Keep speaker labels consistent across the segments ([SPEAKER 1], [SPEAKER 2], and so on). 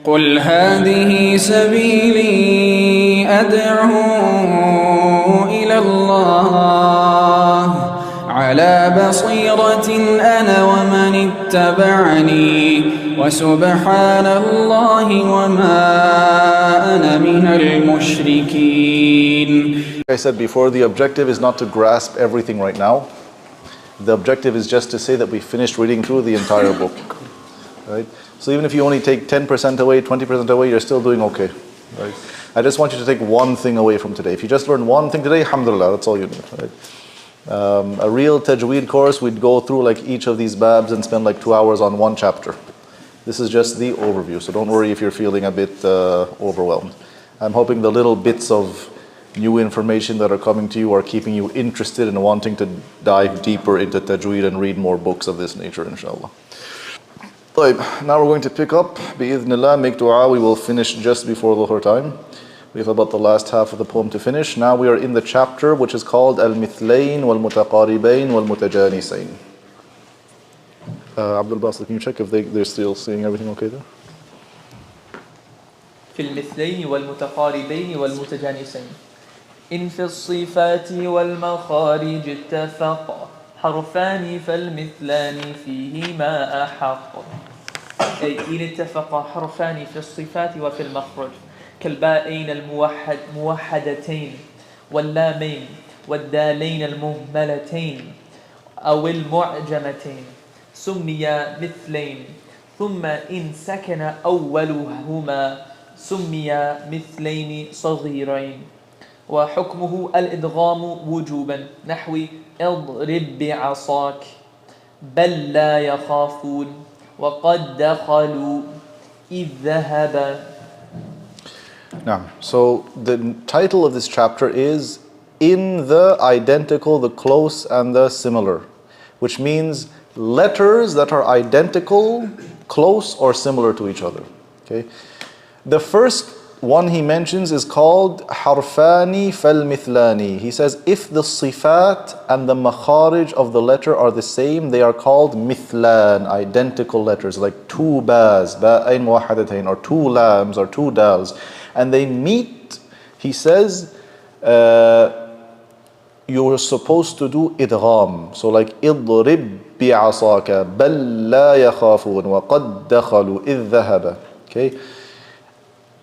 [SPEAKER 1] قل هذه سبيلي أدعو إلى الله على بصيرة أنا ومن اتبعني وسبحان الله وما أنا من المشركين.
[SPEAKER 2] I said before, the objective is not to grasp everything right now. The objective is just to say that we finished reading through the entire book, right? So even if you only take 10% away, 20% away, you're still doing okay, right? I just want you to take one thing away from today. If you just learn one thing today, alhamdulillah, that's all you need, right? A real Tajweed course, we'd go through like each of these babs and spend like 2 hours on one chapter. This is just the overview, so don't worry if you're feeling a bit overwhelmed. I'm hoping the little bits of new information that are coming to you are keeping you interested and wanting to dive deeper into Tajweed and read more books of this nature, inshallah. Now we're going to pick up, bi'idhnillah, make dua. We will finish just before Dhuhr time. We have about the last half of the poem to finish. Now we are in the chapter which is called Al-Mithlayn wal-Mutaqaribayn wal-Mutajanisayn. Abdul Basit, can you check if they're still seeing everything okay there?
[SPEAKER 3] في المثلين والمتقاربين والمتجانسين إن في الصفات والمخارج اتفق حرفان فالمثلان فيهما أحق أي إن اتفق حرفان في الصفات وفي المخرج كالبائين الموحدتين واللامين والدالين المهملتين أو المعجمتين سميا مثلين ثم إن سكن أولهما سميا مثلين صغيرين وحكمه الإدغام وجوبا نحو اضرب بعصاك بل لا يخافون وقد دخلوا إذ ذهب.
[SPEAKER 2] Now, so the title of this chapter is In the Identical, the Close and the Similar, which means letters that are identical, close or similar to each other. Okay. The first one he mentions is called Harfani fal-Mithlani. He says if the sifat and the makharij of the letter are the same, they are called mithlan, identical letters, like two bas, ba'ain muwahhadatain, or two lams or two dals, and they meet. He says you're supposed to do idgham. So like idrib bi'asaka bal la yakhafun wa qad dakhalu idh dhahaba. Okay,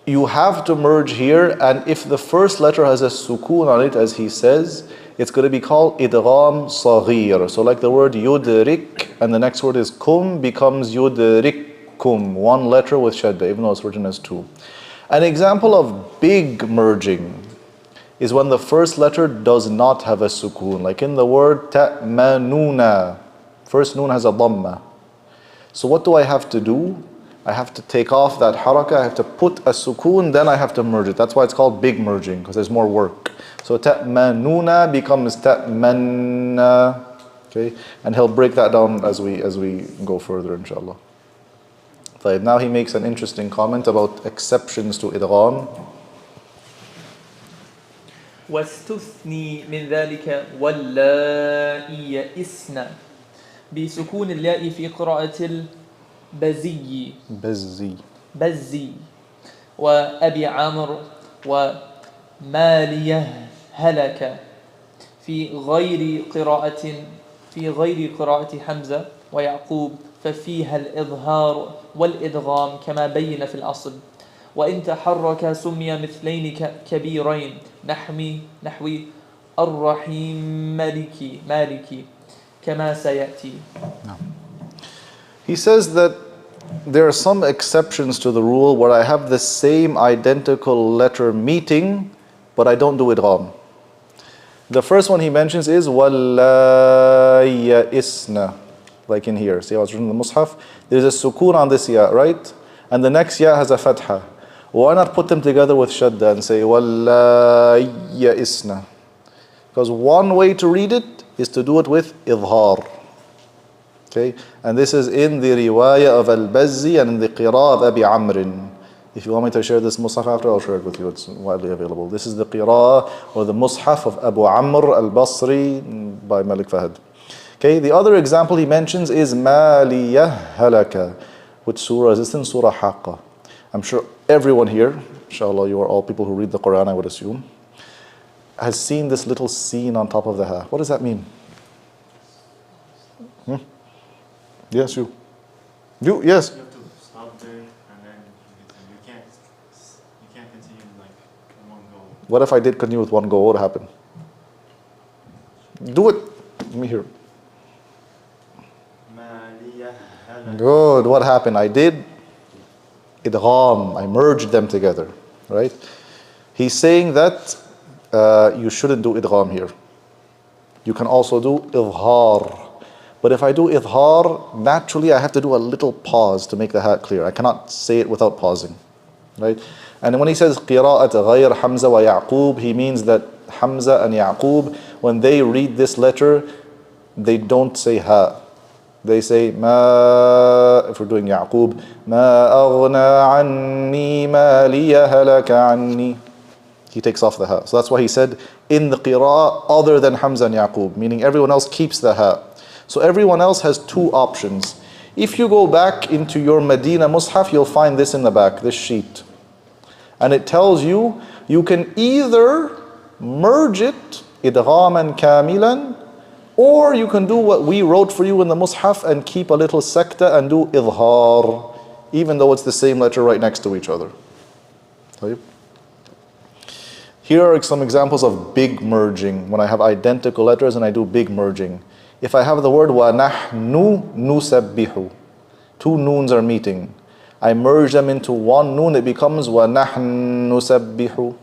[SPEAKER 2] you have to merge here, and if the first letter has a sukoon on it, as he says, it's going to be called idgham saghir. So like the word yudrik and the next word is kum becomes yudrikkum, one letter with shadda, even though it's written as two. An example of big merging is when the first letter does not have a sukoon, like in the word ta'manuna. First noon has a dhamma. So what do I have to do? I have to take off that haraka, I have to put a sukoon, then I have to merge it. That's why it's called big merging, because there's more work. So ta'manuna becomes ta'manna. Okay, and he'll break that down as we go further, inshallah. Now he makes an interesting comment about exceptions to idgham.
[SPEAKER 3] واستثني من ذلك واللائي يئسن بسكون الياء في قراءة البزي بزي وأبي عامر وماليه هلك في غير قراءة حمزة ويعقوب ففيها الإظهار والإدغام كما بين في الأصل وإن تحرك سمي مثلين كبيرين نحوي الرحيم مالكي كما سيأتي.
[SPEAKER 2] He says that there are some exceptions to the rule where I have the same identical letter meeting, but I don't do idgham. The first one he mentions is وَاللَّائِ يَئِسْنَ, like in here. See how it's written in the Mus'haf? There's a sukoon on this ya, right? And the next ya has a fatha. Why not put them together with shadda and say وَاللَّائِ يَئِسْنَ? Because one way to read it is to do it with idhar. Okay, and this is in the riwayah of al-Bazzi and in the qiraat of Abi Amrin. If you want me to share this mushaf after, I'll share it with you. It's widely available. This is the qiraat or the mushaf of Abu Amr al-Basri by Malik Fahd. Okay, the other example he mentions is Maliyah Halaka. Which surah is this in? Surah Haqqa. I'm sure everyone here, inshallah, you are all people who read the Quran, I would assume, has seen this little scene on top of the ha. What does that mean? Yes, you. You, yes.
[SPEAKER 4] You have to stop there and then you can't continue like in one go.
[SPEAKER 2] What if I did continue with one go? What would happen? Do it. Let me hear. Good. What happened? I did idgham. I merged them together. Right? He's saying that you shouldn't do idgham here. You can also do idhar. But if I do idhar, naturally I have to do a little pause to make the ha clear. I cannot say it without pausing. Right? And when he says qira'at ghayr Hamza wa Ya'qub, he means that Hamza and Ya'qub, when they read this letter, they don't say ha. They say ma, if we're doing Ya'qub, ma aghna anni ma liya halaka anni. He takes off the ha. So that's why he said in the qira'ah other than Hamza and Ya'qub, meaning everyone else keeps the ha. So everyone else has two options. If you go back into your Medina Mus'haf, you'll find this in the back, this sheet. And it tells you, you can either merge it, idghaman kamilan, or you can do what we wrote for you in the Mus'haf and keep a little sakta and do idhar, even though it's the same letter right next to each other. Here are some examples of big merging, when I have identical letters and I do big merging. If I have the word wa nahnu nusabbihu, two noons are meeting. I merge them into one noon, it becomes wa nahnu nusabbihu.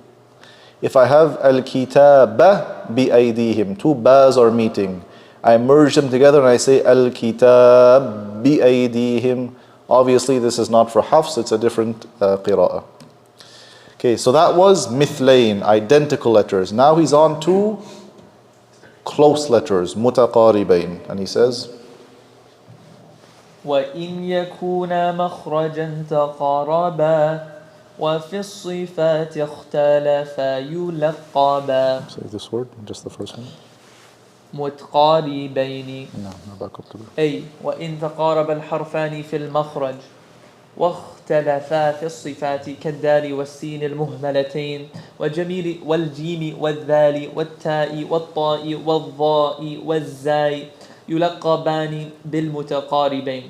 [SPEAKER 2] If I have al-kitaba bi-aydihim, two bas are meeting. I merge them together and I say al-kitab bi-aydihim. Obviously this is not for hafs, it's a different qira'ah. Okay, so that was mithlain, identical letters. Now he's on to close letters, mutaqaribain. And he says,
[SPEAKER 3] وَإِنْ يَكُونَا مَخْرَجًا تَقَارَبًا وَفِي الصِّفَاتِ اخْتَلَفَا يُلَقَّبًا.
[SPEAKER 2] say this word, just the first one.
[SPEAKER 3] متقاربين.
[SPEAKER 2] No, back up to it.
[SPEAKER 3] أي وإن تقارب الحرفان في المخرج واختلفا في الصفات كالدال والسين المهملتين وجميل والجيم والذال والتاء والطاء والضاء والزاي يلقبان بالمتقاربين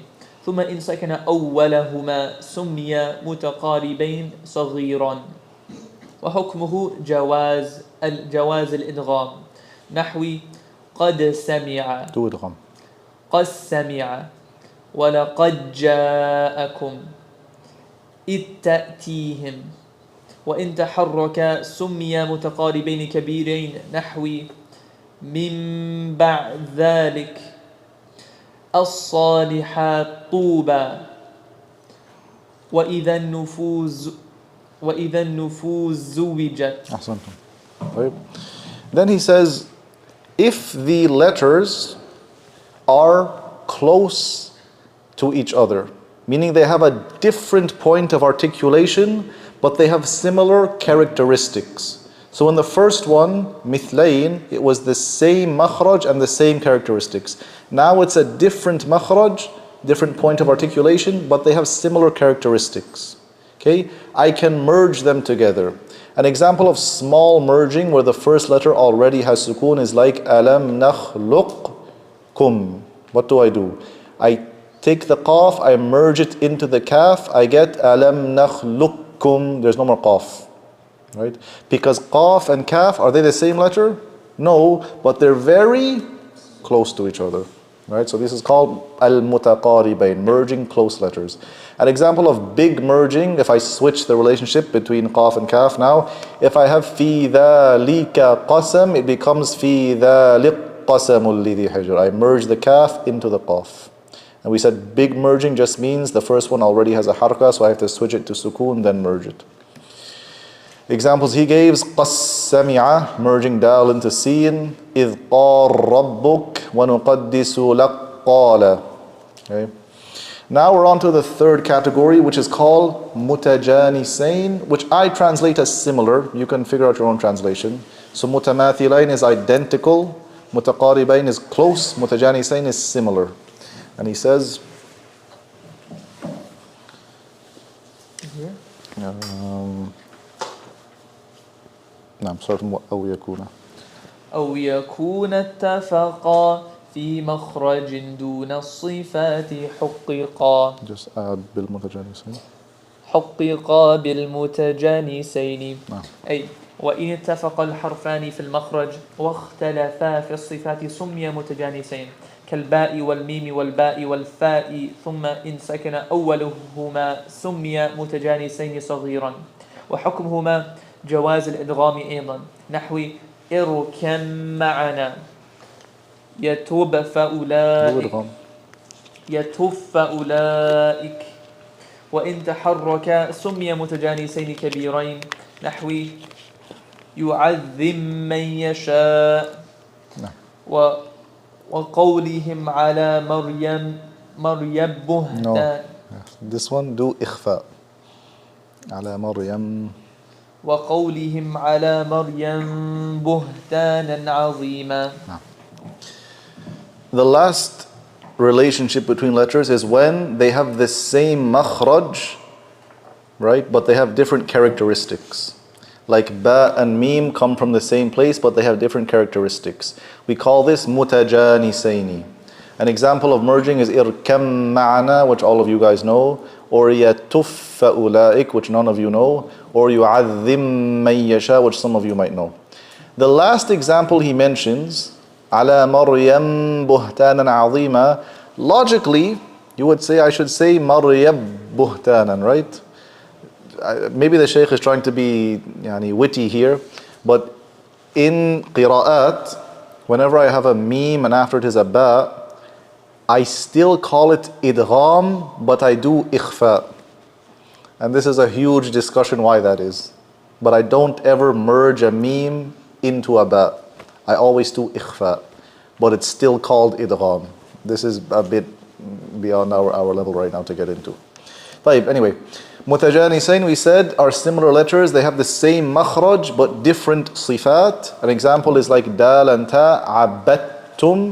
[SPEAKER 3] ثم إن سكن أولهما سمي متقاربين صغيرا وحكمه جواز الإدغام نحوي قد سمع
[SPEAKER 2] Do idgham.
[SPEAKER 3] قد سمع ولقد جاءكم إذ تأتيهم وإن تحرك سمي متقاربين كبيرين نحوي من بعد ذلك الصالحات طوبى وإذا النفوس زوجت.
[SPEAKER 2] أحسنتم. Right. Then he says, if the letters are close to each other, meaning they have a different point of articulation, but they have similar characteristics. So in the first one, mithlain, it was the same makhraj and the same characteristics. Now it's a different makhraj, different point of articulation, but they have similar characteristics. Okay, I can merge them together. An example of small merging where the first letter already has sukoon is like alam nakhluqkum. What do? I take the qaf, I merge it into the kaf, I get alam nakhluqkum. There's no more qaf, right? Because qaf and kaf, are they the same letter? No, but they're very close to each other, right? So this is called al-mutaqaribain, merging close letters. An example of big merging, if I switch the relationship between qaf and kaf now, if I have fi dhalika qasam, it becomes fi dhaliq qasamul lidhi hijr. I merge the kaf into the qaf. And we said big merging just means the first one already has a harka, so I have to switch it to sukoon, then merge it. Examples he gave, qassami'a, merging dal into sin, idh qar rabbuk wa nuqaddisu laqala. Okay. Now we're on to the third category, which is called mutajanisain, which I translate as similar. You can figure out your own translation. So mutamathilain is identical, mutaqaribain is close, mutajanisain is similar. And he says, نعم start from أو يكون.
[SPEAKER 3] أو يكون اتفقا في مخرج دون الصفات حققا.
[SPEAKER 2] Just add بالمتجانسين.
[SPEAKER 3] حققا بالمتجانسين.
[SPEAKER 2] نعم.
[SPEAKER 3] أي وإن اتفق الحرفان في المخرج واختلفا في الصفات سمي متجانسين كالباء والميم والباء والفاء ثم إن سكن أولهما سمي متجانسين صغيرا وحكمهما جواز الإدغام أيضا نحو اركم معنا يتوب فأولئك يتف أولئك وإن تحرك سمي متجانسين كبيرين نحو يعذب من يشاء وقولهم على مريم بهتان.
[SPEAKER 2] This one do إخفاء على مريم.
[SPEAKER 3] وقولهم على مريم بهتانا عظيما.
[SPEAKER 2] The last relationship between letters is when they have the same makhraj, right? But they have different characteristics. Like ba and mim come from the same place, but they have different characteristics. We call this mutajanisaini. An example of merging is irkam ma'ana, which all of you guys know, or yatuffa ulaik, which none of you know, or yu'adhim man yasha, which some of you might know. The last example he mentions, ala Maryam buhtanan azima, logically you would say I should say Maryam buhtanan, right? Maybe the Shaykh is trying to be witty here, but in qiraat, whenever I have a meme and after it is a ba, I still call it idgham, but I do ikhfa. And this is a huge discussion why that is. But I don't ever merge a meme into a ba. I always do ikhfa, but it's still called idgham. This is a bit beyond our level right now to get into. Anyway, mutajanisain we said are similar letters. They have the same makhraj but different sifat. An example is like dal and ta. Abadtum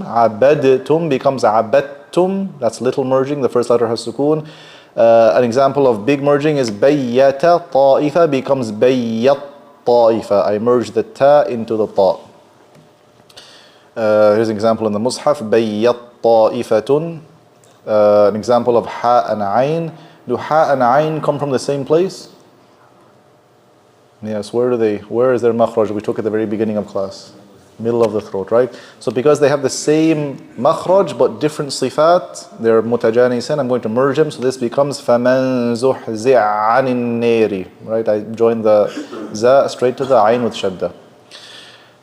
[SPEAKER 2] becomes abattum. That's little merging. The first letter has sukoon. An example of big merging is bayyata ta'ifa becomes bayyat ta'ifa. I merge the ta into the ta. Here's an example in the Mus'haf, bayyat ta'ifatun. An example of ha and ayn. Do ha and ayn come from the same place? Yes, where is their makhraj? We took at the very beginning of class. Middle of the throat, right? So because they have the same makhraj but different sifat, they're mutajanisan, I'm going to merge them. So this becomes فَمَنْ زُحْزِعَ عَنِ النَّارِ. Right? I join the za straight to the ayn with shadda.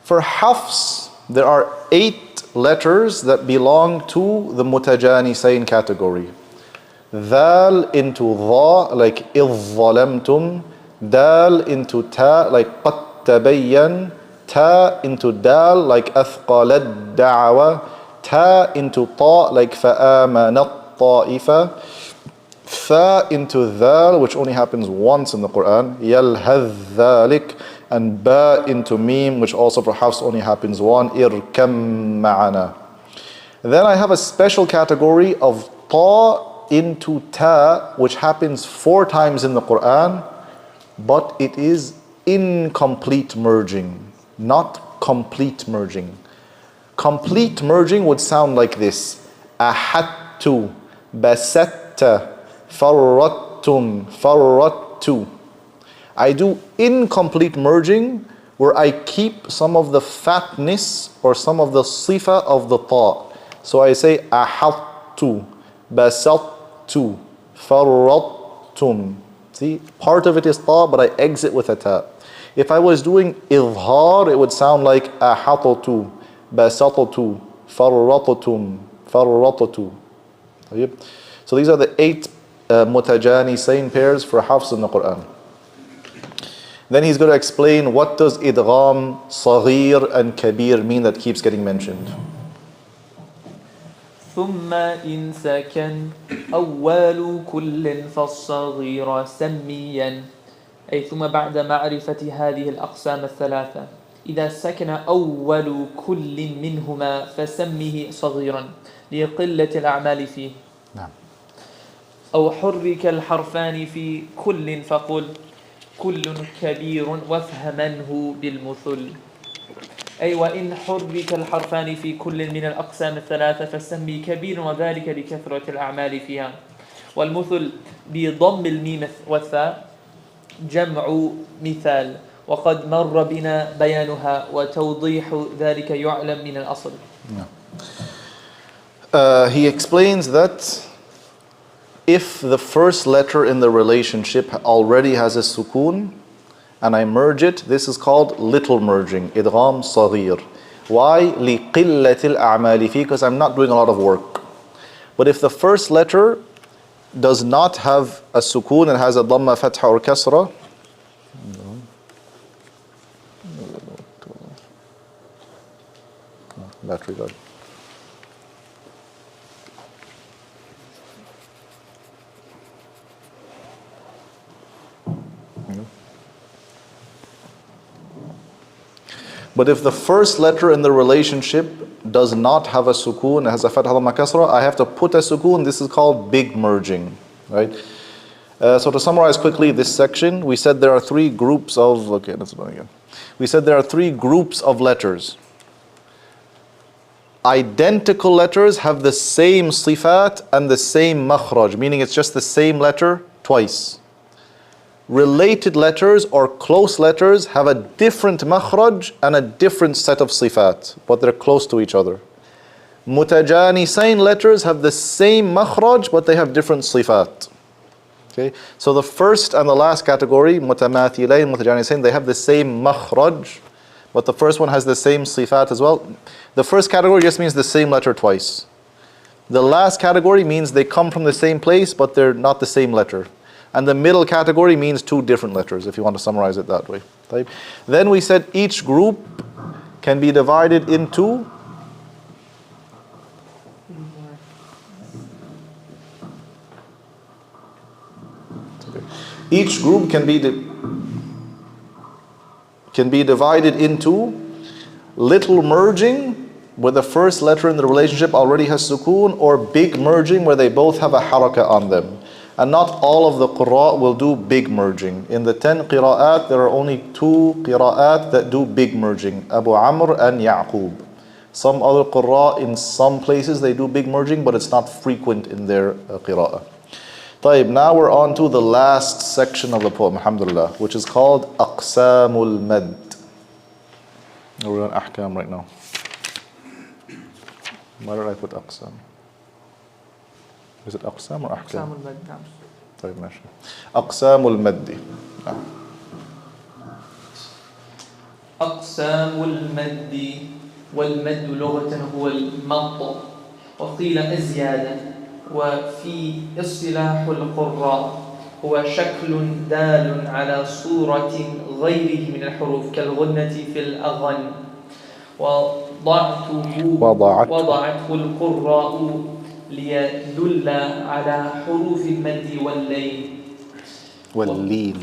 [SPEAKER 2] For hafs, there are 8 letters that belong to the mutajanisain category. Dhal into dha, like إِذْ ظَلَمْتُمْ. Dal into ta, like قَدْ تَبَيَّنْ. Ta into dal, like أَثْقَلَ الدَّعْوَةِ. Ta into ta, like فَآمَنَ الطَّائِفَةِ. Tha into dhal, which only happens once in the Quran. يَلْهَذْ ذَلِكَ. And ba into mim, which also for hafs only happens one. إِرْكَمْ مَعَنَا. Then I have a special category of ta into ta, which happens 4 times in the Quran, but it is incomplete merging, not complete merging. Complete merging would sound like this: ahattu, basatta, farrattum, farrattu. I do incomplete merging where I keep some of the fatness or some of the sifa of the ta. So I say ahattu, basattu, farrattum. See, part of it is ta, but I exit with a ta. If I was doing idhar, it would sound like ahatatu, basatatu, farrattum, farrattu. So these are the 8 mutajanisain pairs for hafs in the Quran. Then he's going to explain what does idgham, saghir and kabir mean that keeps getting mentioned.
[SPEAKER 3] ثم إن سكن أول كل فالصغير سميا أي ثم بعد معرفة هذه الأقسام الثلاثة إذا سكن أول كل منهما فسمه صغيرا لقلة الأعمال فيه.
[SPEAKER 2] نعم.
[SPEAKER 3] أو حرك الحرفان في كل فقل كل كبير وافهمنه بالمثل. أي وإن حرك الحرفان في كل من الأقسام الثلاثة فسمي كبير وذلك لكثرة الأعمال فيها. والمثل بضم الميم والثاء جمع مثال وقد مر بنا بيانها وتوضيح ذلك يعلم من الأصل.
[SPEAKER 2] He explains that if the first letter in the relationship already has a sukoon and I merge it, this is called little merging, idgham saghir. Why? لِقِلَّةِ الْأَعْمَالِ فِي, because I'm not doing a lot of work. But if the first letter does not have a sukoon and has a dhamma, fatha or kasra, battery died. But if the first letter in the relationship does not have a sukoon, it has a fatha dhamma kasra, I have to put a sukoon. This is called big merging, right? So to summarize quickly this section, we said there are three groups of, okay, let's go again. We said there are three groups of letters. Identical letters have the same sifat and the same makhraj, meaning it's just the same letter twice. Related letters or close letters have a different makhraj and a different set of sifat, but they're close to each other. Mutajanisain letters have the same makhraj, but they have different sifat. Okay, so the first and the last category, mutamathilain, mutajanisain, they have the same makhraj, but the first one has the same sifat as well. The first category just means the same letter twice. The last category means they come from the same place, but they're not the same letter. And the middle category means two different letters, if you want to summarize it that way. Then we said each group can be divided into each group can be divided into little merging, where the first letter in the relationship already has sukoon, or big merging, where they both have a haraka on them. And not all of the qurra will do big merging. In the 10 qiraat, there are only 2 qiraat that do big merging, Abu Amr and Ya'qub. Some other qurra, in some places, they do big merging, but it's not frequent in their qira'ah. طيب, now we're on to the last section of the poem, alhamdulillah, which is called Aqsamul Mad. We're on Ahkam right now. Why did I put Aqsam? Is it Aqsam or Ahkam?
[SPEAKER 3] أقسام المد. نعم.
[SPEAKER 2] طيب ماشي. أقسام المد.
[SPEAKER 3] أقسام المد والمد لغة هو المط وقيل الزيادة وفي اصطلاح القراء هو شكل دال على صورة غيره من الحروف كالغنة في الأغن وضعته القراء ليدل على حروف المد واللين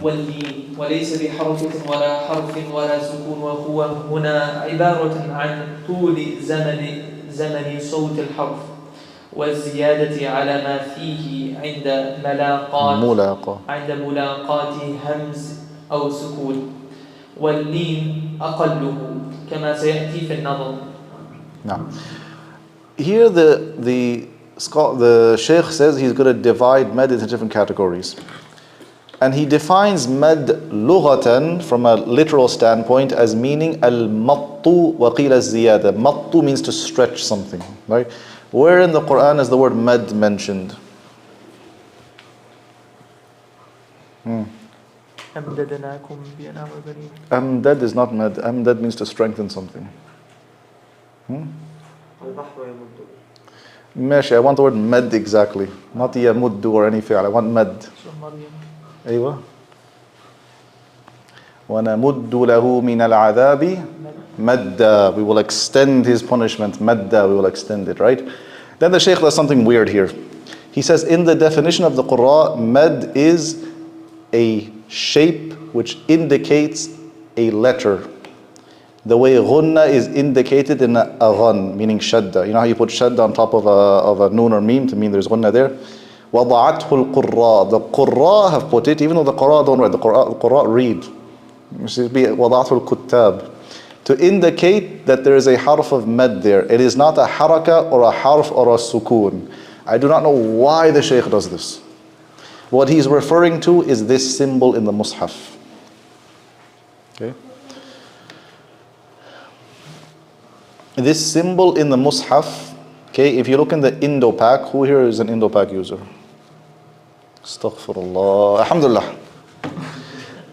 [SPEAKER 3] وليس بحركة ولا حرف ولا سكون وهو هنا عبارة عن طول زمن صوت الحرف والزيادة على ما فيه عند ملاقات همز أو سكون واللين أقله كما سيأتي في النظم.
[SPEAKER 2] نعم. Here the Shaikh says he's going to divide mad into different categories. And he defines mad lughatan from a literal standpoint as meaning al-mattu wa qila ziyada. Mattu means to stretch something, right? Where in the Quran is the word mad mentioned? Amdad is not mad. Amdad means to strengthen something. Mesh, I want the word mad exactly. Not yamuddu or any fi'al. I want mad. Aywa. وَنَمُدُّ لَهُ مِنَ الْعَذَابِ مَدَّا. We will extend his punishment. Madda, we will extend it, right? Then the Shaykh does something weird here. He says in the definition of the Qur'an, mad is a shape which indicates a letter. The way ghunna is indicated in aghan, meaning shadda. You know how you put shadda on top of a noon or meme to mean there's ghunna there? وَضَعَتْهُ الْقُرَّاء. The Qurra have put it, even though the Qurra don't write, the Qurra read. It should be وَضَعَتْهُ الْكُتَّابِ, to indicate that there is a harf of mad there. It is not a haraka or a harf or a sukoon. I do not know why the Shaykh does this. What he's referring to is this symbol in the Mus'haf. Okay? This symbol in the Mus'haf, okay, if you look in the Indo-Pak, who here is an Indo-Pak user? Astaghfirullah. Alhamdulillah.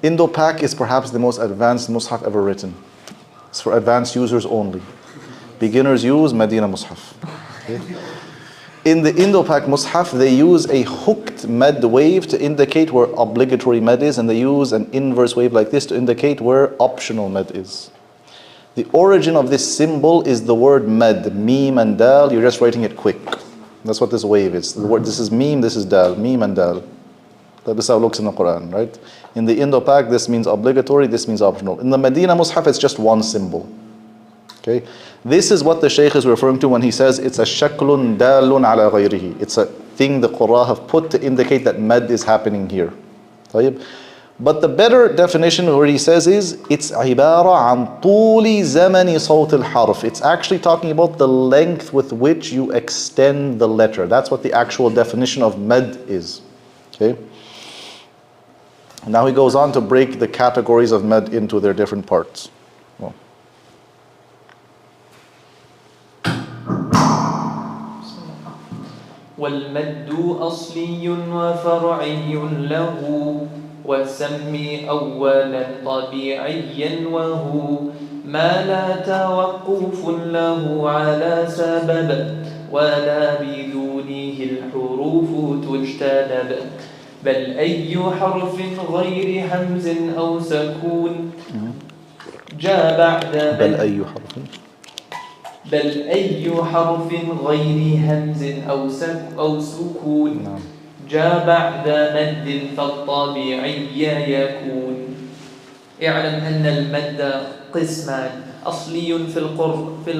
[SPEAKER 2] Indo-Pak is perhaps the most advanced Mus'haf ever written. It's for advanced users only. Beginners use Medina Mus'haf. Okay? In the Indo-Pak Mus'haf, they use a hooked mad wave to indicate where obligatory mad is, and they use an inverse wave like this to indicate where optional mad is. The origin of this symbol is the word mad, meme and dal. You're just writing it quick. That's what this wave is. The word, this is meme, this is dal, meme and dal. That is how it looks in the Quran, right? In the Indo-Pak, this means obligatory, this means optional. In the Medina Mus'haf, it's just one symbol. Okay? This is what the Shaykh is referring to when he says it's a shaklun dalun ala ghayrihi. It's a thing the Qurra have put to indicate that mad is happening here. طيب? But the better definition where he says is it's عبارة عن طول زمن صوت الحرف. It's actually talking about the length with which you extend the letter. That's what the actual definition of mad is. Okay? Now he goes on to break the categories of mad into their different parts. Well.
[SPEAKER 3] والمد أصلي وفرعي له وسمي أولا طبيعيا وهو ما لا توقف له على سبب ولا بدونه الحروف تجتنب بل أي حرف غير همز أو سكون جاء بعد بل أي حرف غير همز أو سكون جاء بعد مد فالطبيعي يكون. اعلم أن المد قسمان، أصلي في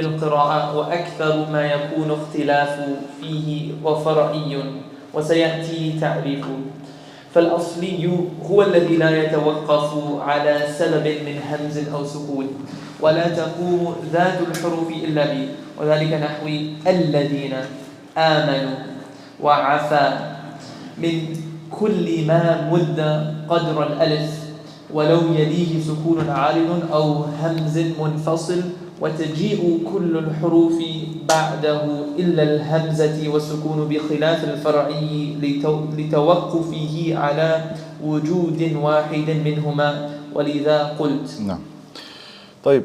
[SPEAKER 3] القراءة وأكثر ما يكون اختلاف فيه وفرعي وسيأتي تعريفه. فالأصلي هو الذي لا يتوقف على سبب من همز أو سكون ولا تقوم ذات الحروف إلا به، وذلك نحو الذين آمنوا وعفا من كل ما مد قدر الألف ولو يليه سكون عارض أو همز منفصل، وتجيء كل الحروف بعده إلا الهمزة والسكون بخلاف الفرعي لتوقفه على وجود واحد منهما، ولذا قلت.
[SPEAKER 2] نعم. طيب.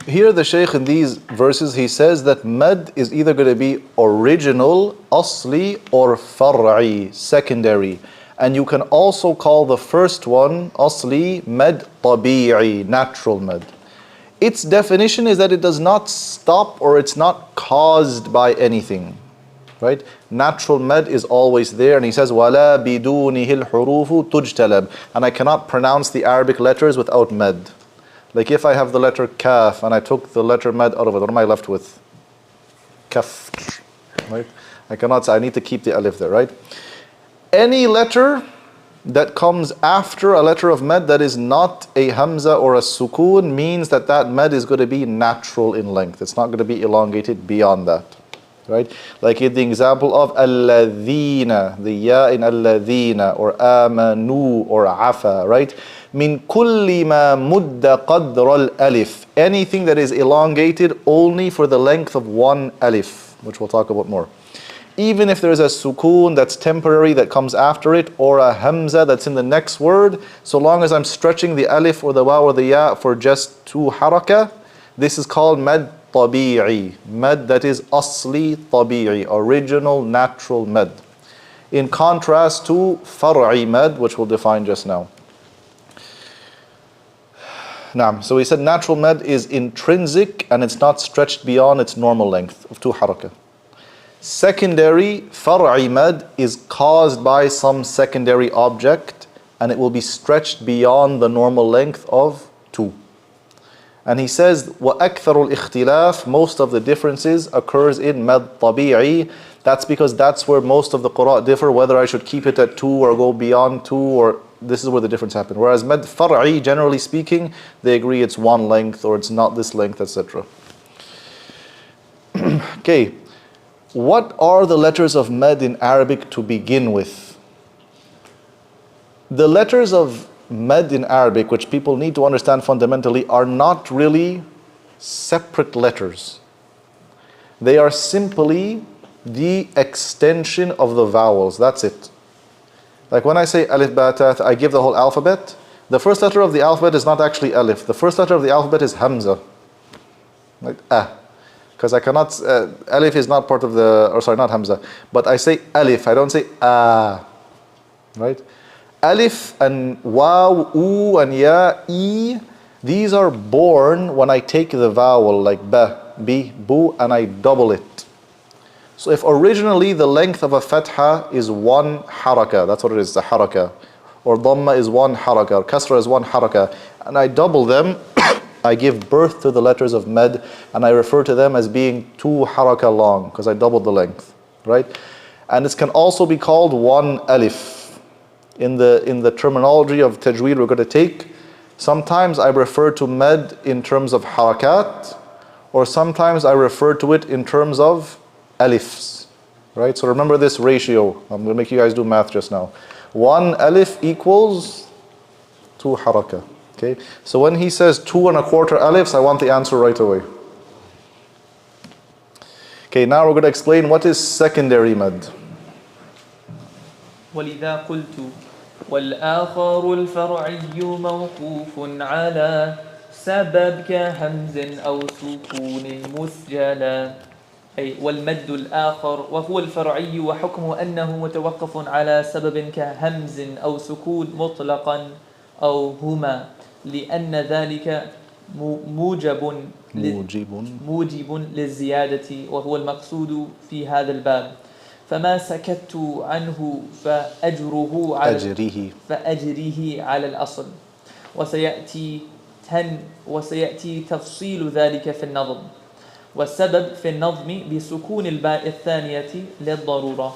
[SPEAKER 2] Here the Shaykh in these verses, he says that mad is either going to be original, asli, or far'i, secondary. And you can also call the first one, asli, mad tabi'i, natural mad. Its definition is that it does not stop or it's not caused by anything. Right? Natural mad is always there, and he says, وَلَا بِدُونِهِ الْحُرُوفُ تُجْتَلَبْ. And I cannot pronounce the Arabic letters without mad. Like if I have the letter kaf and I took the letter mad out of it, what am I left with? Kaf. Right? I cannot say, I need to keep the alif there, right? Any letter that comes after a letter of mad that is not a hamza or a sukoon means that that mad is going to be natural in length. It's not going to be elongated beyond that. Right? Like in the example of alladhina, the ya in alladhina, or amanu, or afa, right? Min kulli ma mudda qadra al-alif. Anything that is elongated only for the length of one alif, which we'll talk about more. Even if there's a sukoon that's temporary that comes after it, or a hamza that's in the next word, so long as I'm stretching the alif or the waw or the ya for just two haraka, this is called mad tabi'i. Mad that is asli tabi'i, original natural mad. In contrast to far'i mad, which we'll define just now. So he said natural mad is intrinsic and it's not stretched beyond its normal length of two haraka. Secondary far'i mad is caused by some secondary object and it will be stretched beyond the normal length of 2. And he says, وَأَكْثَرُ الْإِخْتِلَافِ most of the differences occurs in mad tabi'i. That's because that's where most of the qura differ, whether I should keep it at 2 or go beyond 2, or this is where the difference happens. Whereas mad far'i, generally speaking, they agree it's one length or it's not this length, etc. Okay, what are the letters of mad in Arabic to begin with? The letters of mad in Arabic, which people need to understand fundamentally, are not really separate letters. They are simply the extension of the vowels. That's it. Like when I say alif ba ta, I give the whole alphabet. The first letter of the alphabet is not actually alif. The first letter of the alphabet is hamza. Like because I cannot, alif is not part of the, or sorry, not hamza. But I say alif, I don't say right? Alif and waw, oo and ya, e, these are born when I take the vowel like ba, bi, bu, and I double it. So if originally the length of a fatha is 1 haraka, that's what it is, the haraka, or dhamma is 1 haraka, or kasra is 1 haraka, and I double them, I give birth to the letters of mad, and I refer to them as being 2 haraka long, because I doubled the length, right? And this can also be called 1 alif. In the terminology of tajweed we're going to take, sometimes I refer to mad in terms of harakat, or sometimes I refer to it in terms of alifs, right? So remember this ratio. I'm going to make you guys do math just now. 1 alif equals 2 haraka. Okay, so when he says 2 1/4 alifs, I want the answer right away. Okay, now we're going to explain what is secondary mad.
[SPEAKER 3] ولذا قلت والآخر الفرعي موقوف على سبب كهمز أو سكون مسجلا. أي والمد الآخر وهو الفرعي وحكمه أنه متوقف على سبب كهمز أو سكون مطلقا أو هما، لأن ذلك موجب للزيادة وهو المقصود في هذا الباب. فما سكت عنه فأجره على الأصل، وسيأتي تفصيل ذلك في النظم. والسبب في النظم بسكون الباء الثانية للضرورة.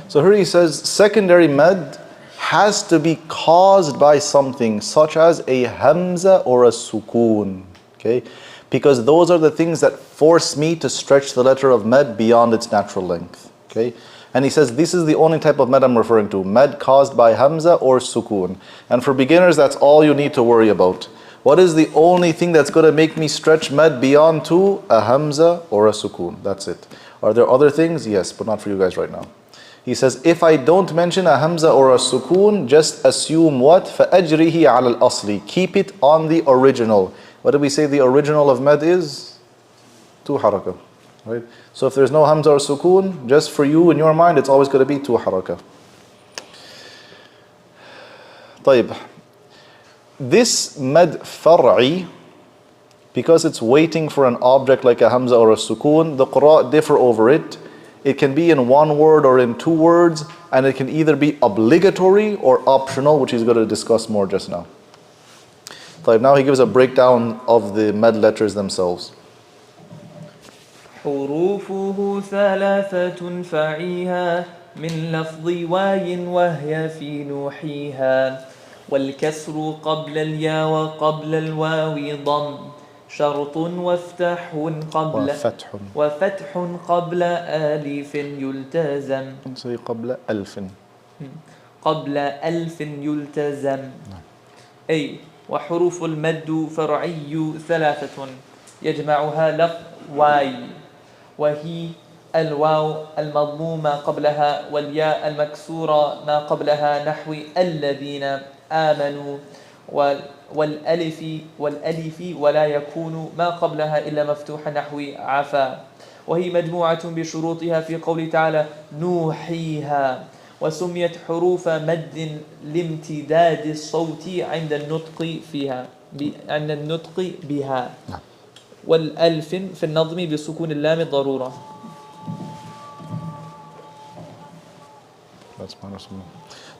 [SPEAKER 2] So here he says secondary mad has to be caused by something such as a hamza or a sukoon, okay? Because those are the things that force me to stretch the letter of mad beyond its natural length, okay? And he says this is the only type of mad I'm referring to, mad caused by hamza or sukoon. And for beginners, that's all you need to worry about. What is the only thing that's going to make me stretch mad beyond to? A hamza or a sukoon, that's it. Are there other things? Yes, but not for you guys right now. He says, if I don't mention a hamza or a sukoon, just assume what? فَأَجْرِهِ عَلَى الْأَصْلِ. Keep it on the original. What did we say the original of mad is? 2 haraka, right? So if there's no hamza or sukoon, just for you in your mind, it's always going to be 2 haraka. طيب. This mad far'i, because it's waiting for an object like a hamza or a sukoon, the qura differ over it. It can be in 1 word or in 2 words, and it can either be obligatory or optional, which he's going to discuss more just now. So now he gives a breakdown of the mad letters themselves.
[SPEAKER 3] حروفه ثلاثة فعيها من لفظ واي وهي في نوحيها والكسر قبل الياء وقبل الواو ضم شرط وفتح قبل آلف يلتزم
[SPEAKER 2] قبل ألف
[SPEAKER 3] يلتزم. أي وحروف المد فرعي 3 يجمعها لفظ واي، وهي الواو المضمومة قبلها والياء المكسورة ما قبلها نحو الذين آمنوا، والألف ولا يكون ما قبلها إلا مفتوحا نحو عفا، وهي مجموعة بشروطها في قوله تعالى نوحيها. وسميت حروف مد لامتداد الصوت عند النطق بها والألف في النظم بسكون اللام ضرورة.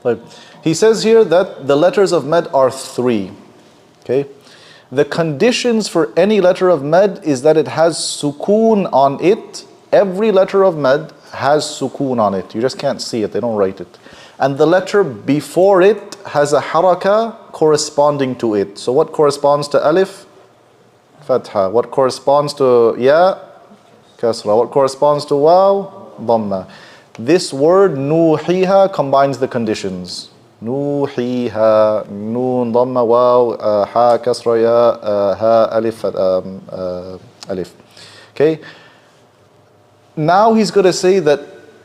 [SPEAKER 2] But he says here that the letters of med are 3. Okay? The conditions for any letter of med is that it has sukoon on it. Every letter of med has sukoon on it. You just can't see it, they don't write it. And the letter before it has a haraka corresponding to it. So what corresponds to alif? Fatha. What corresponds to ya? Kasra. What corresponds to waw? Dhamma. This word nuhiha combines the conditions. Nuhiha, noon, dhamma, waw, ha, kasra, ya, ha, alif, alif. Okay? Now he's going to say that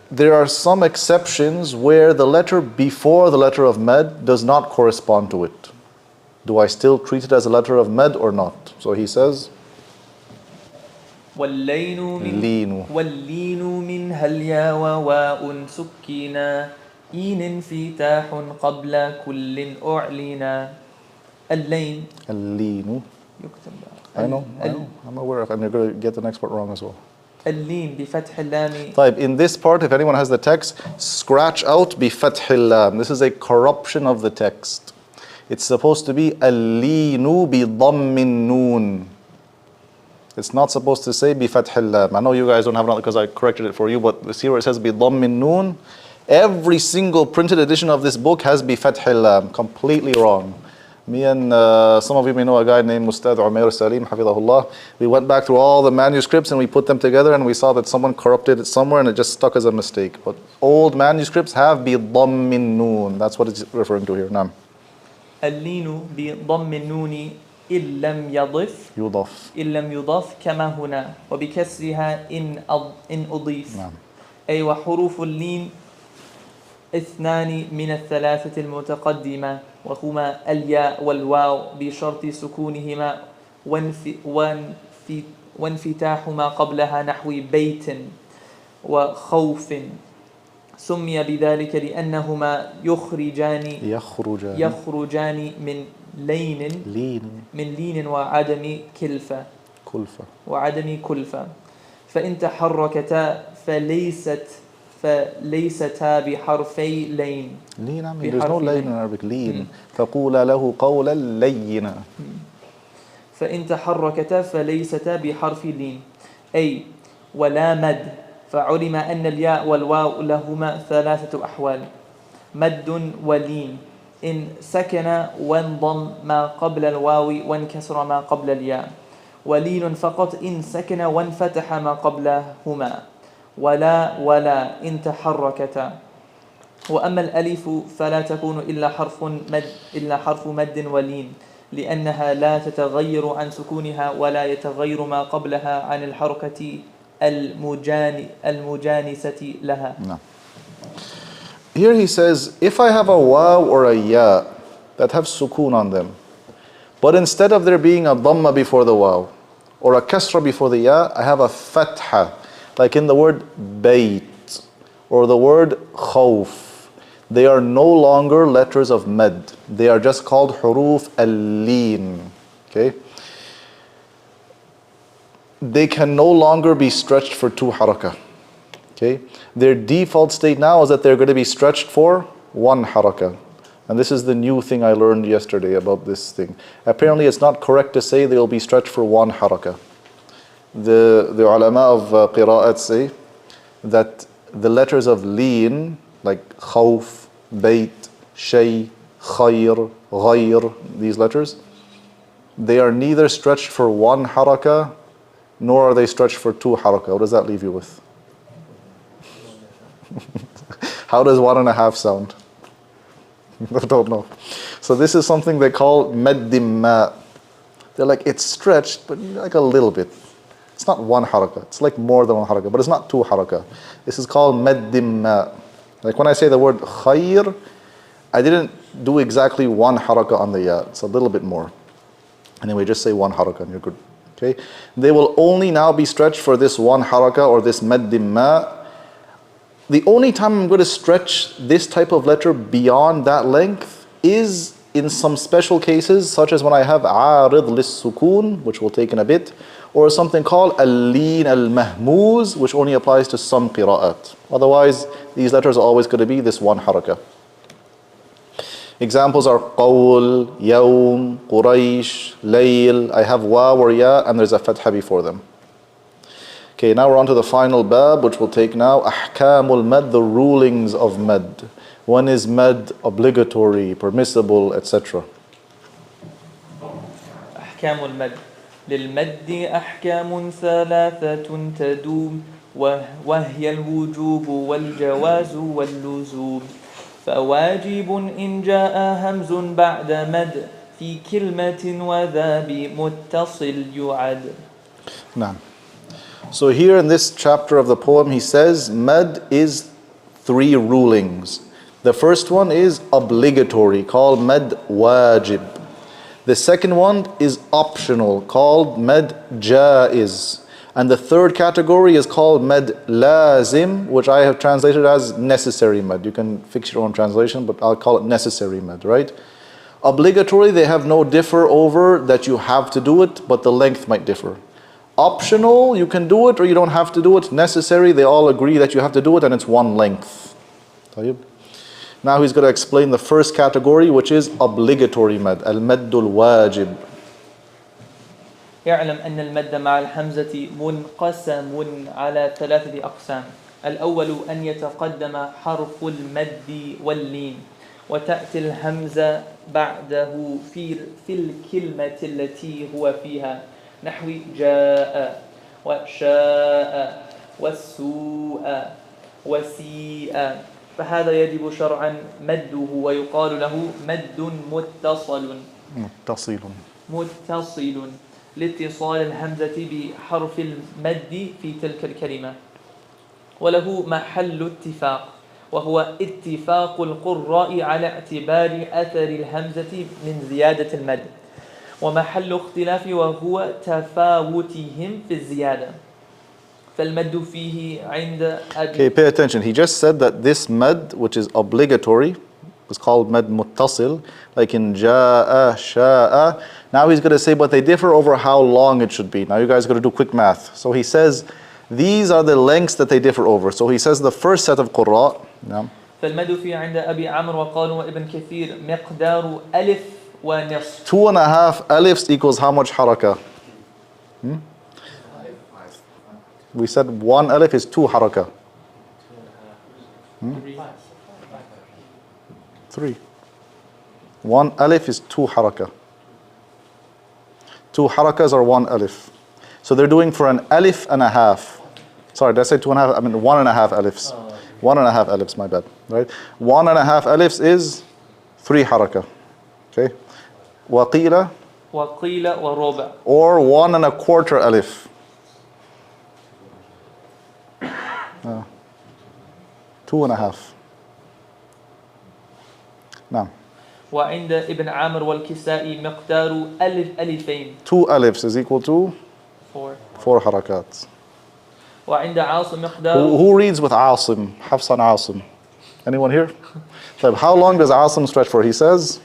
[SPEAKER 2] there are some exceptions where the letter before the letter of med does not correspond to it. Do I still treat it as a letter of med or not? So he says,
[SPEAKER 3] واللين منها اليا وواء سكينا إين انفتاح قبل كل أعلنا اللين يكتب
[SPEAKER 2] I know, I'm aware of, and you're going to get the next part wrong as well.
[SPEAKER 3] اللين بفتح اللام.
[SPEAKER 2] طيب, in this part, if anyone has the text, scratch out بفتح اللام. This is a corruption of the text. It's supposed to be اللين بضم النون. It's not supposed to say بفتح اللام. I know you guys don't have it because I corrected it for you, but see where it says بضم النون? Every single printed edition of this book has بفتح اللام. Completely wrong. Me and some of you may know a guy named Mustad Umair Salim, Hafidahullah. We went back through all the manuscripts and we put them together and we saw that someone corrupted it somewhere and it just stuck as a mistake. But old manuscripts have بضم النون. That's what it's referring to here. نعم.
[SPEAKER 3] اللين بضم النون إن لم يضف كما هنا وبكسرها إن أضيف.
[SPEAKER 2] نعم.
[SPEAKER 3] أي وحروف اللين 2 من الثلاثة المتقدمة وهما الياء والواو بشرط سكونهما وانفتاح ما قبلها نحو بيت وخوف. سمي بذلك لأنهما يخرجان من لين وعدم كلفة فإن تحركتا فليستا بحرفي لين.
[SPEAKER 2] There's no لين in Arabic. لين. فقولا له قولا لينا.
[SPEAKER 3] فإن تحركتا فليستا بحرف لين أي ولا مد. فعلم أن الياء والواو لهما 3 أحوال مد ولين إن سكن وانضم ما قبل الواو وانكسر ما قبل الياء ولين فقط إن سكن وانفتح ما قبلهما ولا إن تحركتا. وأما الألف فلا تكون إلا حرف مد ولين لأنها لا تتغير عن سكونها ولا يتغير ما قبلها عن الحركة المجانسة لها.
[SPEAKER 2] No. Here he says, if I have a waw or a ya that have sukoon on them, but instead of there being a dhamma before the waw or a kasra before the ya, I have a fatha, like in the word bayt or the word khawf. They are no longer letters of med. They are just called huruf al-lin. Okay? They can no longer be stretched for 2 haraka. Okay? Their default state now is that they're going to be stretched for 1 haraka. And this is the new thing I learned yesterday about this thing. Apparently it's not correct to say they'll be stretched for 1 haraka. The ulama of qiraat say that the letters of lin, like khawf, bayt, shay, khayr, ghayr, these letters, they are neither stretched for 1 haraka nor are they stretched for 2 haraka. What does that leave you with? How does 1.5 sound? I don't know. So this is something they call maddim. They're like, it's stretched, but like a little bit. It's not 1 haraka. It's like more than 1 haraka, but it's not 2 haraka. This is called maddim. Like when I say the word khayr, I didn't do exactly 1 haraka on the ya. It's a little bit more. Anyway, just say 1 haraka and you're good. Okay? They will only now be stretched for this 1 haraka or this maddim. The only time I'm going to stretch this type of letter beyond that length is in some special cases, such as when I have aarid lis-sukun, which we'll take in a bit, or something called al-lin al-mahmuz, which only applies to some qiraat. Otherwise, these letters are always going to be this 1 haraka. Examples are qawl, yawm, quraysh, layl. I have wa or ya and there's a fatha before them. Okay, now we're on to the final bab, which we'll take now. Ahkamul mad, the rulings of mad. When is mad obligatory, permissible, etc.?
[SPEAKER 3] أحكام المد للمد أحكام ثلاثة تدوم وهي الوجوب والجواز واللزوم فواجب إن جاء همز بعد مد في كلمة وذا بمتصل يعد.
[SPEAKER 2] Now, so here in this chapter of the poem, he says mad is 3 rulings. The first one is obligatory, called mad wajib. The second one is optional, called mad jaiz. And the third category is called mad lazim, which I have translated as necessary mad. You can fix your own translation, but I'll call it necessary mad, right? Obligatory, they have no differ over that you have to do it, but the length might differ. Optional, you can do it or you don't have to do it. Necessary, they all agree that you have to do it and it's one length. Now he's going to explain the first category, which is obligatory mad, al-maddul wajib.
[SPEAKER 3] يعلم أن المد مع الحمزة منقسم على 3 أقسام. الأول أن يتقدم حرف المد واللين وتأتي الهمزة بعده في الكلمة التي هو فيها نحو جاء وشاء والسوء وسيء فهذا يجب شرعا مده ويقال له مد متصل لاتصال الهمزة بحرف المد في تلك الكلمة وله محل اتفاق وهو اتفاق القراء على اعتبار أثر الهمزة من زيادة المد ومحل اختلاف وهو تفاوتهم في الزيادة فالمد فيه عند
[SPEAKER 2] Okay, pay attention. He just said that this mad, which is obligatory, is called mad muttasil, like in ja'a, sha'a. Now he's going to say, but they differ over how long it should be. Now you guys got to do quick math. So he says, these are the lengths that they differ over. So he says the first set of qurra. Yeah.
[SPEAKER 3] فالمد فيه عند أبي عمرو وقالوا وابن كثير مقدار ألف ونصف
[SPEAKER 2] 2.5 alifs equals how much haraka? We said 1 alif is 2 haraka. 3. 1 alif is 2 haraka. 2 harakas are 1 alif. So they're doing for an alif and a half. Sorry, did I say 2.5? I mean 1.5 alifs. 1.5 alifs, my bad. Right? 1.5 alifs is 3 haraka. Okay? وقيل
[SPEAKER 3] وربع
[SPEAKER 2] or 1.25 alif. 2.5. نعم.
[SPEAKER 3] وعند ابن عامر والكسائي مقدار ألفين
[SPEAKER 2] 2 alifs is equal to 4 harakat.
[SPEAKER 3] وعند عاصم مقدار
[SPEAKER 2] Who reads with Asim? Hafsan Asim. Anyone here? So how long does Asim stretch for? He says.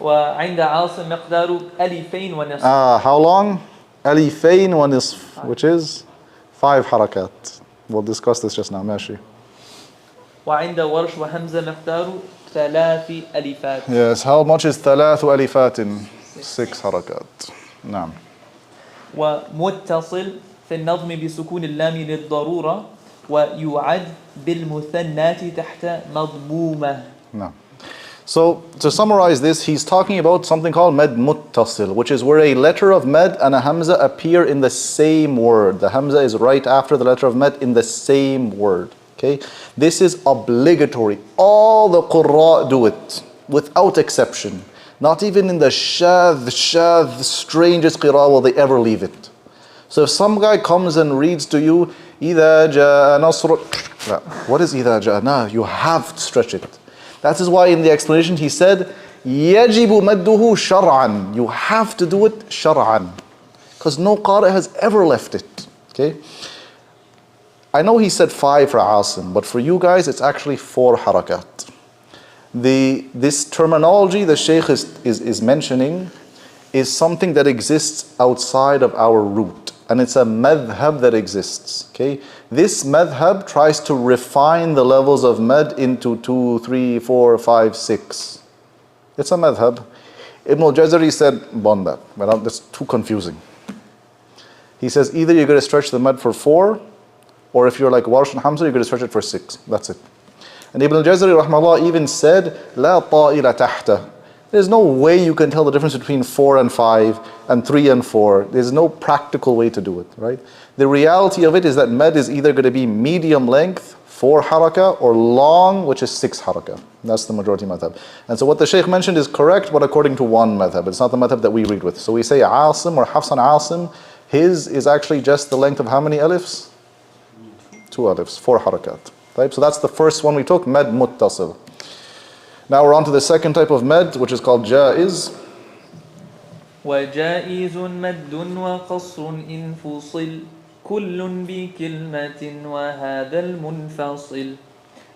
[SPEAKER 3] وعند عاصم مقدار ألفين ونصف.
[SPEAKER 2] How long? ألفين ونصف, which is 5 harakat. We'll discuss this just now. ماشي.
[SPEAKER 3] وعند ورش وهمزة مقدار 3 ألفات.
[SPEAKER 2] Yes. How much is 3 ألفات? 6 harakat. نعم.
[SPEAKER 3] ومتصل في النظم بسكون اللام للضرورة ويعد بالمثنات تحت مضمومة.
[SPEAKER 2] No. So to summarize this, he's talking about something called mad muttasil, which is where a letter of mad and a hamza appear in the same word. The hamza is right after the letter of mad in the same word. Okay, this is obligatory. All the qurra do it without exception. Not even in the shadh, strangest qira will they ever leave it. So if some guy comes and reads to you, Izajah nasr, what is Izajah? No, you have to stretch it. That is why in the explanation he said, يَجِبُ مَدُّهُ شَرْعًا. You have to do it shar'an. Because no qari has ever left it. Okay? I know he said 5 for Asim, but for you guys it's actually 4 harakat. This terminology the Shaykh is mentioning is something that exists outside of our root. And it's a madhab that exists. Okay? This madhab tries to refine the levels of mad into 2, 3, 4, 5, 6. It's a madhab. Ibn al-Jazari said, bond that. But that's too confusing. He says either you're going to stretch the mad for 4, or if you're like Warsh and Hamza, you're going to stretch it for 6. That's it. And Ibn al-Jazari rahmahullah even said, لا طائل تحته. There's no way you can tell the difference between 4 and 5 and 3 and 4. There's no practical way to do it, right? The reality of it is that med is either going to be medium length, 4 haraka, or long, which is 6 haraka. That's the majority madhab. And so what the Shaykh mentioned is correct, but according to one madhab. It's not the madhab that we read with. So we say Asim or Hafs and Asim, his is actually just the length of how many alifs? 2 alifs, 4 harakat. Right? So that's the first one we took, med muttasil. Now we're on to the second type of med, which is called jaiz.
[SPEAKER 3] وجائز مد وقصر إن فصل كل بكلمة وهذا المنفصل.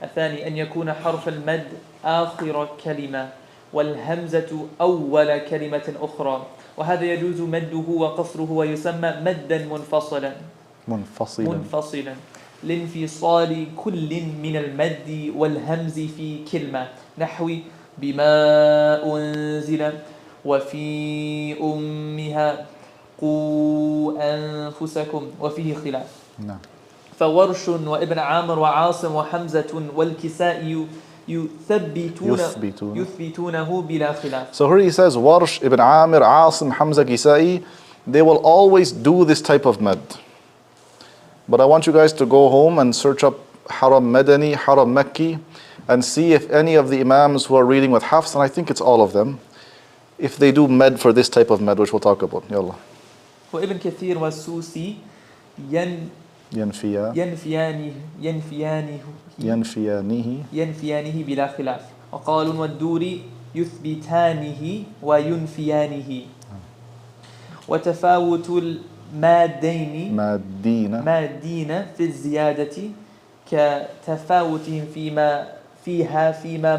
[SPEAKER 3] الثاني أن يكون حرف المد آخر كلمة والهمزة أول كلمة أخرى، وهذا يجوز مده وقصره ويسمى مدا منفصلا لانفصال كل من المد والهمز في كلمة، نحو بما أنزل وفي أمها قوا أنفسكم، وفيه خلاف.
[SPEAKER 2] نعم.
[SPEAKER 3] فورش وابن عامر وعاصم وحمزة والكساء يثبتونه بلا خلاف.
[SPEAKER 2] So here he says Warsh, Ibn Amir, Asim, Hamza, Kisai, they will always do this type of med. But I want you guys to go home and search up Haram Madani, Haram Makki, and see if any of the Imams who are reading with Hafs, and I think it's all of them, if they do med for this type of med, which we'll talk about. Yallah.
[SPEAKER 3] وابن كثير والسوسي ينفيانه بلا خلاف، وقالوا والدوري يثبتانه وينفيانه. وتفاوت المادين في الزيادة كتفاوتهم فيما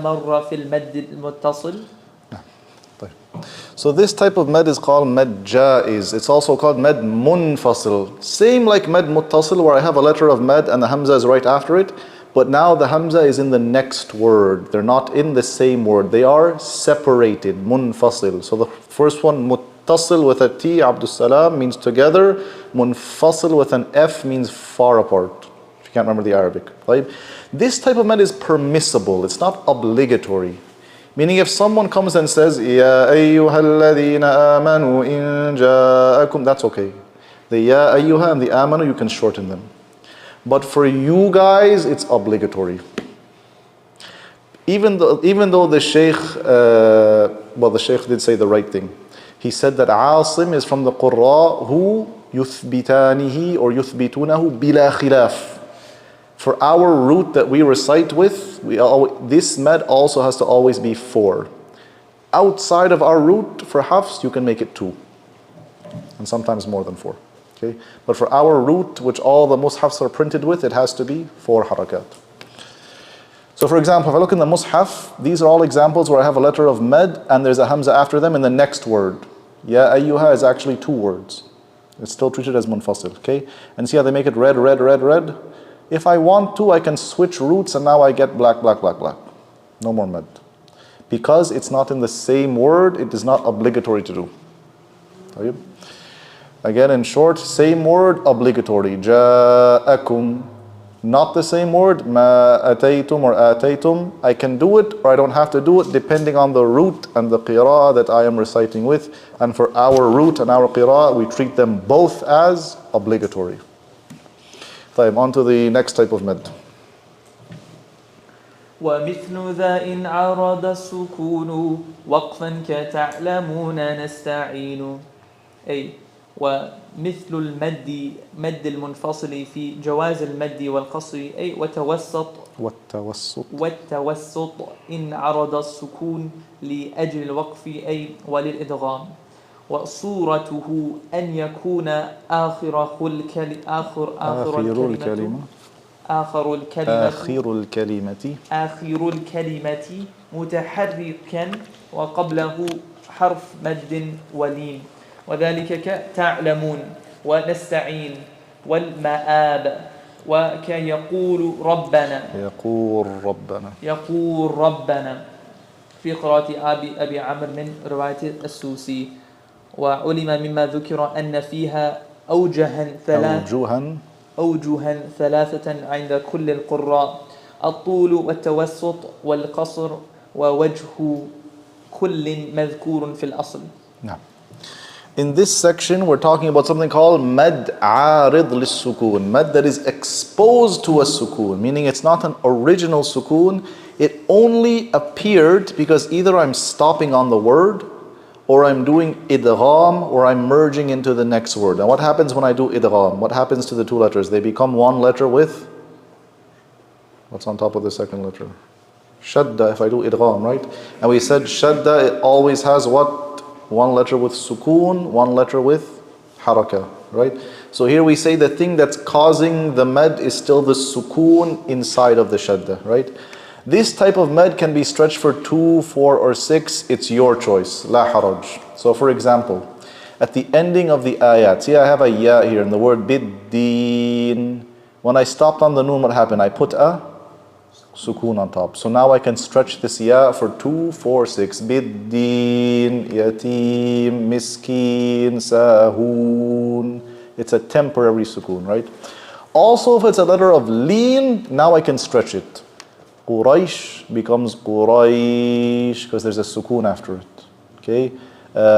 [SPEAKER 3] مر في المد المتصل.
[SPEAKER 2] So this type of med is called med jaiz. It's also called med munfasil. Same like med muttasil, where I have a letter of med and the hamza is right after it, but now the hamza is in the next word. They're not in the same word. They are separated, munfasil. So the first one, muttasil with a T, Abdus Salam, means together. Munfasil with an F means far apart. If you can't remember the Arabic. Right? This type of med is permissible. It's not obligatory. Meaning if someone comes and says, Ya ayyuhalladhina amanu in ja'akum, that's okay. The Ya ayyuha and the amanu, you can shorten them. But for you guys, it's obligatory. Even though the Shaykh, the Shaykh did say the right thing. He said that Asim is from the Qurra who yuthbitanihi or yuthbitunahu bila khilaf. For our root that we recite with, this med also has to always be 4. Outside of our root, for Hafs, you can make it 2. And sometimes more than 4. Okay? But for our root, which all the mushafs are printed with, it has to be 4 harakat. So for example, if I look in the mushaf, these are all examples where I have a letter of med and there's a hamza after them in the next word. Ya ayyuha is actually 2 words. It's still treated as munfasil. Okay? And see how they make it red, red, red, red? If I want to, I can switch roots and now I get black, black, black, black. No more med. Because it's not in the same word, it is not obligatory to do. Again, in short, same word, obligatory. Ja'akum. Not the same word, ma ataytum or ataytum. I can do it or I don't have to do it depending on the root and the qira'ah that I am reciting with. And for our root and our qira'ah, we treat them both as obligatory. On to the next type of med.
[SPEAKER 3] ومثل ذا إن عرض السكون وقفا كتعلمون نستعين. أي ومثل المد مد المنفصل في جواز المد والقصر، أي والتوسط إن عرض السكون لأجل الوقف أي وللإدغام. وصورته أن يكون آخر الكلمة متحركا وقبله حرف مد ولين، وذلك كتعلمون ونستعين والمآب وكيقول ربنا.
[SPEAKER 2] يقول ربنا.
[SPEAKER 3] في في قراءة أبي عمرو من رواية السوسي. وعلم مما ذكر أن فيها أوجها ثلاثة عند كل القراء: الطول والتوسط والقصر ووجه كل مذكور في الأصل.
[SPEAKER 2] Now, in this section, we're talking about something called mad arid lis-sukun, mad that is exposed to a sukun, meaning it's not an original sukun. It only appeared because either I'm stopping on the word, or I'm doing idgham, or I'm merging into the next word. Now what happens when I do idgham? What happens to the two letters? They become one letter with, what's on top of the second letter? Shadda, if I do idgham, right? And we said shadda, it always has what? One letter with sukoon, one letter with haraka, right? So here we say the thing that's causing the mad is still the sukoon inside of the shadda, right? This type of mad can be stretched for 2, 4, or 6. It's your choice. La haraj. So for example, at the ending of the ayat, see I have a ya here in the word bid-deen. When I stopped on the noon, what happened? I put a sukoon on top. So now I can stretch this ya for 2, 4, 6. Bid-deen, yatim, miskin, sahoon. It's a temporary sukoon, right? Also, if it's a letter of leen, now I can stretch it. Quraysh becomes Quraysh because there's a sukoon after it. Okay?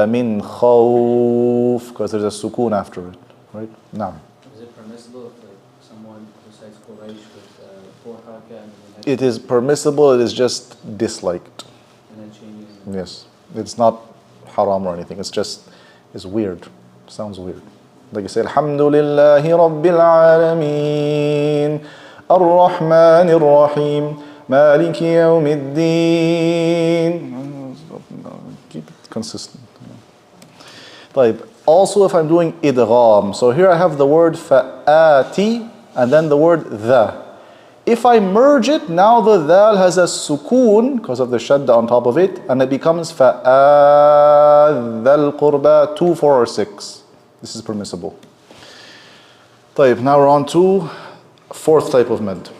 [SPEAKER 2] Min khawf because there's a sukoon after it. Right? Now.
[SPEAKER 5] Is it permissible if someone recites Quraysh with 4 haraka and then
[SPEAKER 2] It is permissible, it is just disliked.
[SPEAKER 5] and then changes?
[SPEAKER 2] Yes. It's not haram or anything. It's weird. Sounds weird. Like you say, Alhamdulillahi Rabbil Alameen, Ar-Rahman Ar-Rahim, Maliki Yawmiddin. Keep it consistent. طيب. Also if I'm doing idgham, so here I have the word fa'ati and then the word the. If I merge it, now the dal has a sukoon because of the shadda on top of it, and it becomes fa'adhal qurba 2, 4, or 6. This is permissible. طيب, now we're on to fourth type of mad.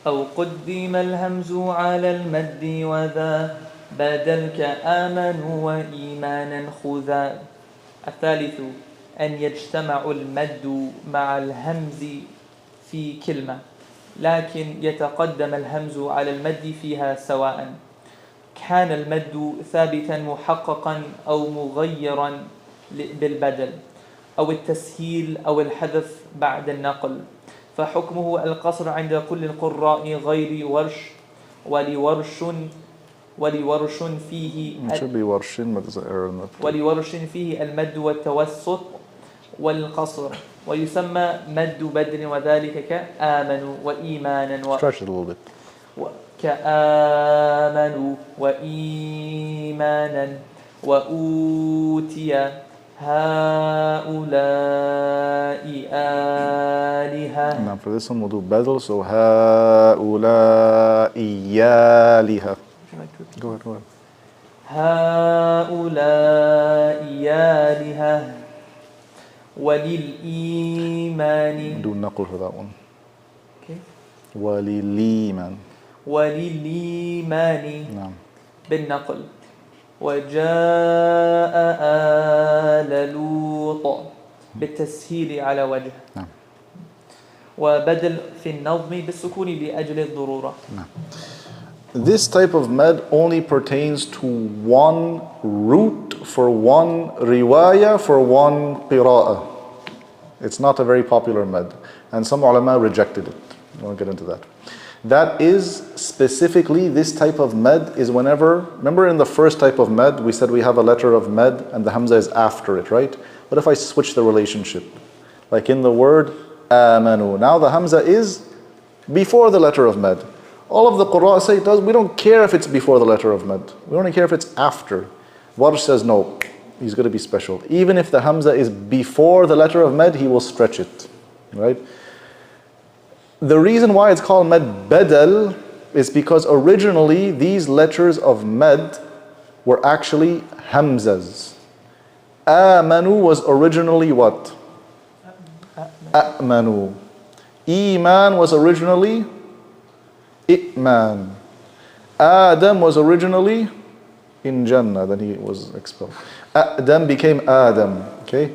[SPEAKER 3] أو قدم الهمز على المد وذا بدل كآمنوا وإيمانا خذا. الثالث أن يجتمع المد مع الهمز في كلمة لكن يتقدم الهمز على المد فيها سواء كان المد ثابتا محققا أو مغيرا بالبدل أو التسهيل أو الحذف بعد النقل. فحكمه القصر عند كل القراء غير ورش ولورش فيه
[SPEAKER 2] It should be warshin, but there's an error in that.
[SPEAKER 3] ولورش فيه المد والتوسط والقصر ويسمى مد بدل وذلك كآمنوا وإيمانا
[SPEAKER 2] Stretch it a little bit.
[SPEAKER 3] كآمنوا وإيمانا وأوتي هؤلاء آلهة.
[SPEAKER 2] Now for this one we'll do بدل, so هؤلاء يالها. Go ahead.
[SPEAKER 3] هؤلاء آلهة وللإيمان.
[SPEAKER 2] Do naql for that one.
[SPEAKER 3] Okay.
[SPEAKER 2] وللإيمان.
[SPEAKER 3] وللإيمان
[SPEAKER 2] نعم.
[SPEAKER 3] بالنقل. وجاء آل لوط بالتسهيل على وجه.
[SPEAKER 2] نعم.
[SPEAKER 3] وبدل في النظم بالسكون لأجل الضرورة.
[SPEAKER 2] نعم. This type of mad only pertains to one root for one riwayah for one qira'ah. It's not a very popular mad, and some ulama rejected it. I won't get into that. That is specifically this type of mad is whenever, remember in the first type of mad we said we have a letter of mad and the hamza is after it, right? What if I switch the relationship? Like in the word amanu, now the hamza is before the letter of mad. All of the Qur'an say it does, we don't care if it's before the letter of mad. We don't care if it's after. Warsh says no, he's going to be special. Even if the hamza is before the letter of mad, he will stretch it, right? The reason why it's called mad badal is because originally these letters of mad were actually hamzas. Amanu was originally what? A'manu. Iman was originally I'man. Adam was originally in Jannah, then he was expelled. Adam became Adam. Okay?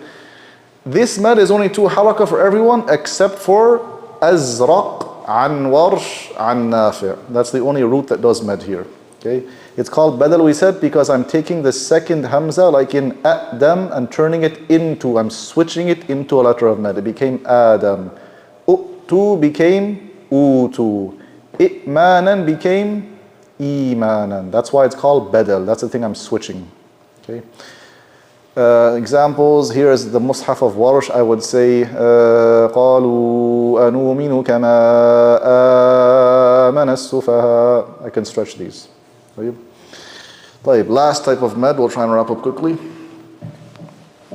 [SPEAKER 2] This mad is only 2 halakah for everyone except for Azraq an Warsh an Nafi'. That's the only root that does mad here. Okay? It's called badal, we said, because I'm taking the second hamza like in Adam and turning it into, I'm switching it into a letter of mad. It became Adam. U'tu became Utu. I'manan became Imanan. That's why it's called badal. That's the thing I'm switching. Okay. Examples, here is the Mus'haf of Warsh. I would say قالوا أنؤمن كما آمن السفهاء. I can stretch these. طيب, last type of mad, we'll try and wrap up quickly.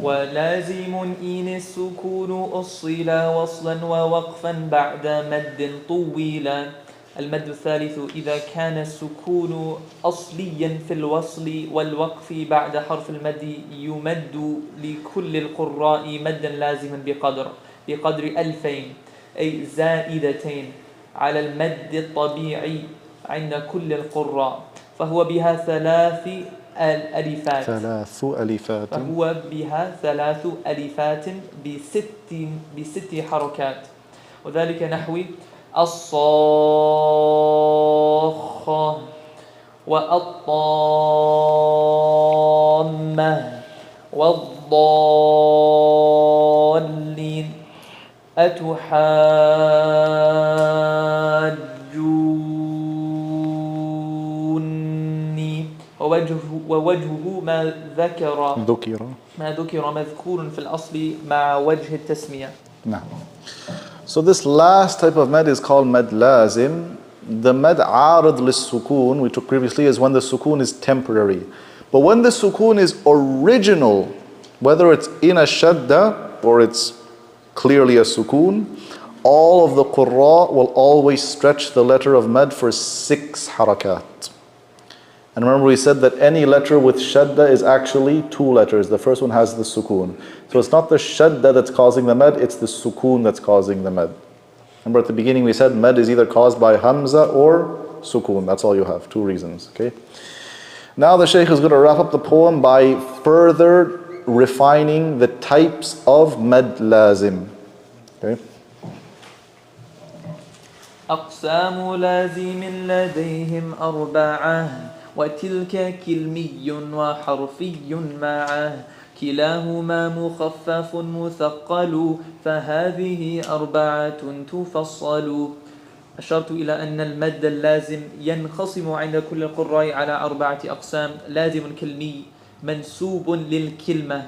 [SPEAKER 3] ولازم إن السكون أصلا وصلا ووقفا بعد مد طويلا. المد الثالث إذا كان السكون أصليا في الوصل والوقف بعد حرف المد يمد لكل القراء مدا لازما بقدر 2000 أي زائدتين على المد الطبيعي عند كل القراء، فهو بها 3 ألفات. فهو بها 3 ألفات ب6 حركات، وذلك نحو الصاخة والطامة والضالين. أتحاجوني. ووجهه ما ذكر مذكور في الأصل مع وجه التسمية.
[SPEAKER 2] نعم. So this last type of mad is called mad lazim. The mad arid lis-sukun we took previously is when the sukun is temporary. But when the sukun is original, whether it's in a shadda or it's clearly a sukun, all of the qurra will always stretch the letter of mad for 6 harakat. And remember we said that any letter with shadda is actually 2 letters. The first one has the sukun. So it's not the shadda that's causing the mad, it's the sukun that's causing the mad. Remember at the beginning we said mad is either caused by hamza or sukun. That's all you have, 2 reasons. Okay. Now the Shaykh is going to wrap up the poem by further refining the types of mad lazim. Okay.
[SPEAKER 3] أقسام لازم لديهم 4 وتلك كلمي وحرفي معه كلاهما مخفف مثقل فهذه 4 تفصل. أشرت إلى أن المد اللازم ينقسم عند كل القراء على 4 أقسام. لازم كلمي منسوب للكلمة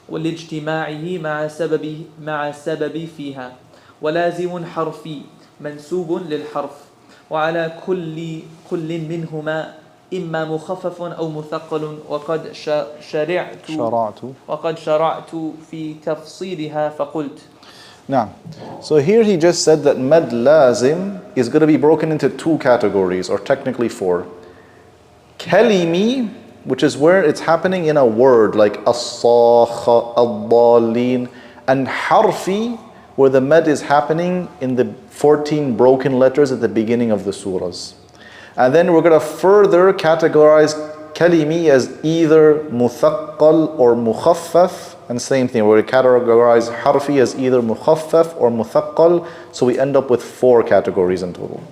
[SPEAKER 3] ولاجتماعه مع سبب فيها، ولازم حرفي منسوب للحرف، وعلى كل منهما إما مخفف أو مثقل. وقد شرعت في تفصيلها فقلت.
[SPEAKER 2] Now, so here he just said that mad lazim is going to be broken into 2 categories, or technically 4. Kalimi, which is where it's happening in a word like as-sakha, ad-dallin, and harfi, where the mad is happening in the 14 broken letters at the beginning of the surahs. And then we're going to further categorize kalimi as either muthaqqal or mukhaffaf, and same thing, we're going to categorize harfi as either mukhaffaf or muthaqqal, so we end up with 4 categories in total.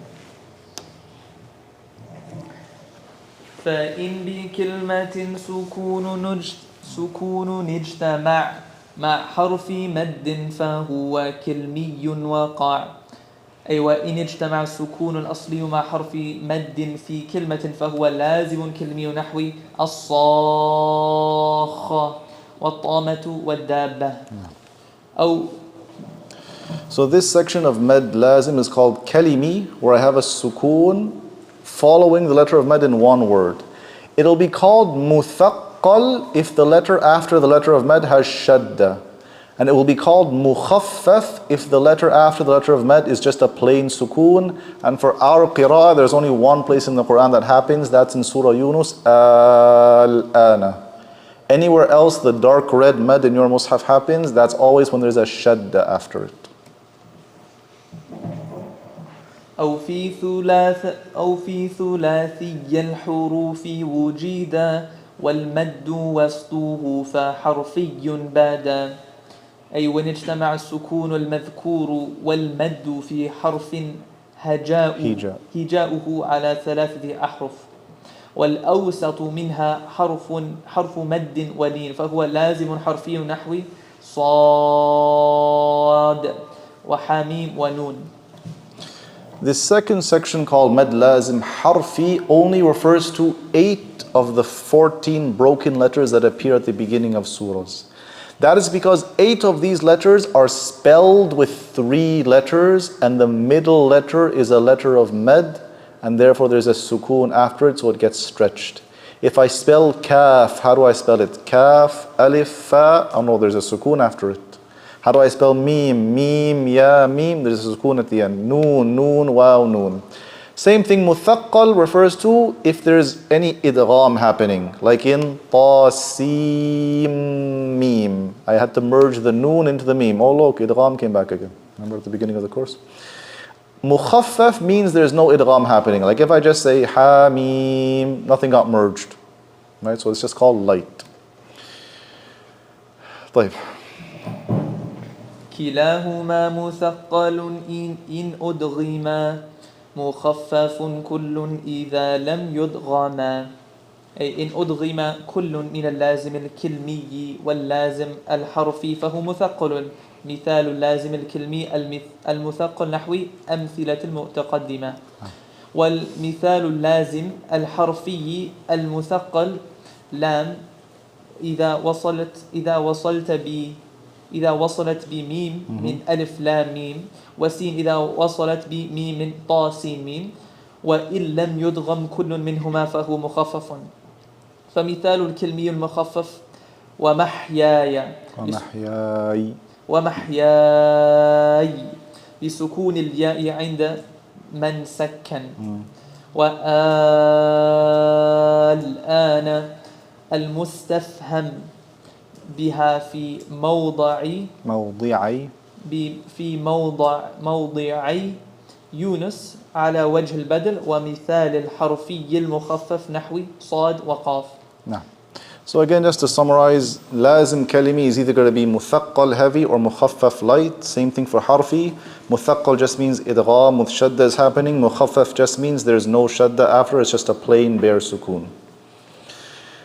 [SPEAKER 3] فإن بكلمة سكون اجتمع مع حرف مد فهو كلمي وقع. أي وإن اجتمع السكون الأصلي مع حرف مد في كلمة فهو لازم كلمي نحو الصاخة والطامة والدابة.
[SPEAKER 2] So this section of mad lazim is called kalimi, where I have a sukoon following the letter of mad in one word. It'll be called muthaqqal if the letter after the letter of mad has shadda. And it will be called mukhaffaf if the letter after the letter of mad is just a plain sukoon. And for our qira'ah, there's only one place in the Quran that happens, that's in Surah Yunus, al-ana. Anywhere else the dark red mad in your mushaf happens, that's always when there's a shadda after it.
[SPEAKER 3] أو في ثلاثي الحروف وجيدا والمد وسطه فحرفي بادا. أي وإن اجتمع السكون المذكور والمد في حرف هجاؤه على 3 أحرف، والأوسط منها حرف مد ولين، فهو لازم حرفي نحو صاد وحميم ونون.
[SPEAKER 2] This second section called Mad Lazim Harfi only refers to 8 of the 14 broken letters that appear at the beginning of surahs. That is because 8 of these letters are spelled with 3 letters and the middle letter is a letter of Mad and therefore there's a sukoon after it, so it gets stretched. If I spell Kaf, how do I spell it? Kaf, Alif, Fa, oh no, there's a sukoon after it. How do I spell Mim? Mim, Ya, Mim, there's a sukoon at the end. Noon, Noon, Wow, Noon. Same thing, Muthaqqal refers to if there's any idgham happening, like in Ta, Sim, Mim. I had to merge the Noon into the Mim. Oh look, idgham came back again. Remember at the beginning of the course? Mukhaffaf means there's no idgham happening. Like if I just say Hamim, nothing got merged. Right? So it's just called light. طيب.
[SPEAKER 3] كلاهما مثقل إن أدغما مخفف كل إذا لم يدغما. أي إن أدغم كل من اللازم الكلمي واللازم الحرفي فهو مثقل. مثال اللازم الكلمي المثقل نحو أمثلة المتقدمة. والمثال اللازم الحرفي المثقل لام إذا وصلت بميم من ألف لام ميم، وسين إذا وصلت بميم طا سين ميم، وإن لم يدغم كل منهما فهو مخفف. فمثال الكلمي المخفف ومحياي بسكون الياء عند من سكن. والآن المستفهم بها في موضعي يونس على وجه البدل، ومثال الحرفي المخفف نحو صاد وقاف.
[SPEAKER 2] نعم. So again, just to summarize, lazim kalimi is either going to be muthaqqal heavy or mukhaffaf light. Same thing for harfi. Muthaqqal just means idgham with shadda is happening. Mukhaffaf just means there's no shadda after, it's just a plain bare sukoon.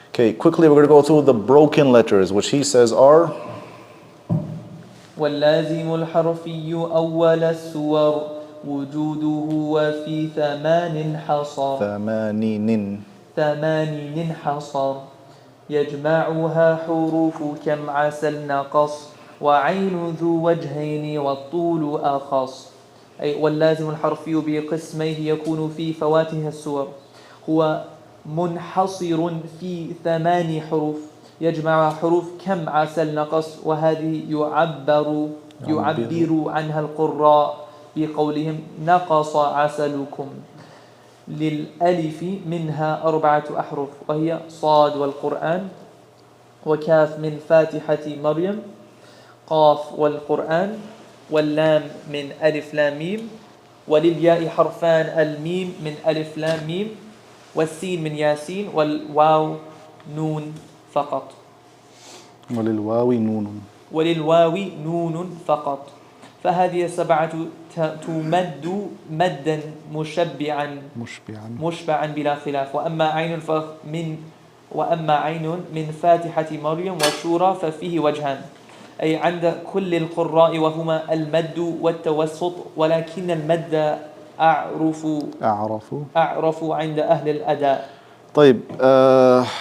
[SPEAKER 2] Okay, quickly we're going to go through the broken letters, which he says are
[SPEAKER 3] واللازم الحرفي أول السور وجوده وفي ثمانين حصر يجمعها حروف كم عسل نقص وعين ذو وجهين والطول أخص. أي واللازم الحرفي بقسميه يكون في فواتح السور، هو منحصر في 8 حروف يجمع حروف كم عسل نقص، وهذه يعبر عنها القراء بقولهم نقص عسلكم. للألف منها 4 أحرف وهي صاد والقرآن، وكاف من فاتحة مريم، قاف والقرآن، واللام من ألف لام ميم، وللياء حرفان الميم من ألف لام ميم، والسين من ياسين، والواو نون فقط.
[SPEAKER 2] وللواو
[SPEAKER 3] نون فقط. فهذه 7 تمد مدا مشبعا بلا خلاف. وأما عين من فاتحة مريم وشورى ففيه وجهان، أي عند كل القراء وهما المد والتوسط، ولكن المد أعرف عند أهل الأداء.
[SPEAKER 2] طيب,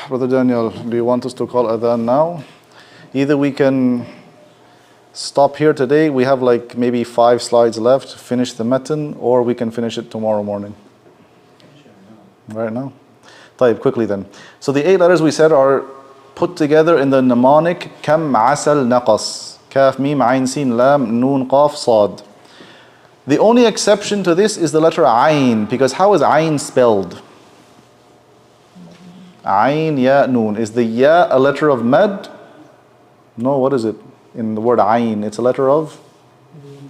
[SPEAKER 2] Brother Daniel, do you want us to call adhan now? Either we can stop here today, we have like maybe 5 slides left, finish the matan, or we can finish it tomorrow morning. Right now? طيب, quickly then. So the 8 letters we said are put together in the mnemonic Kam Asal Naqas. Kaf, Mim, Ain, Sin, Lam, Noon, Qaf, Sad. The only exception to this is the letter Ain, because how is Ain spelled? Ain, Ya, Noon. Is the Ya a letter of Mad? No, what is it? In the word Ain, it's a letter of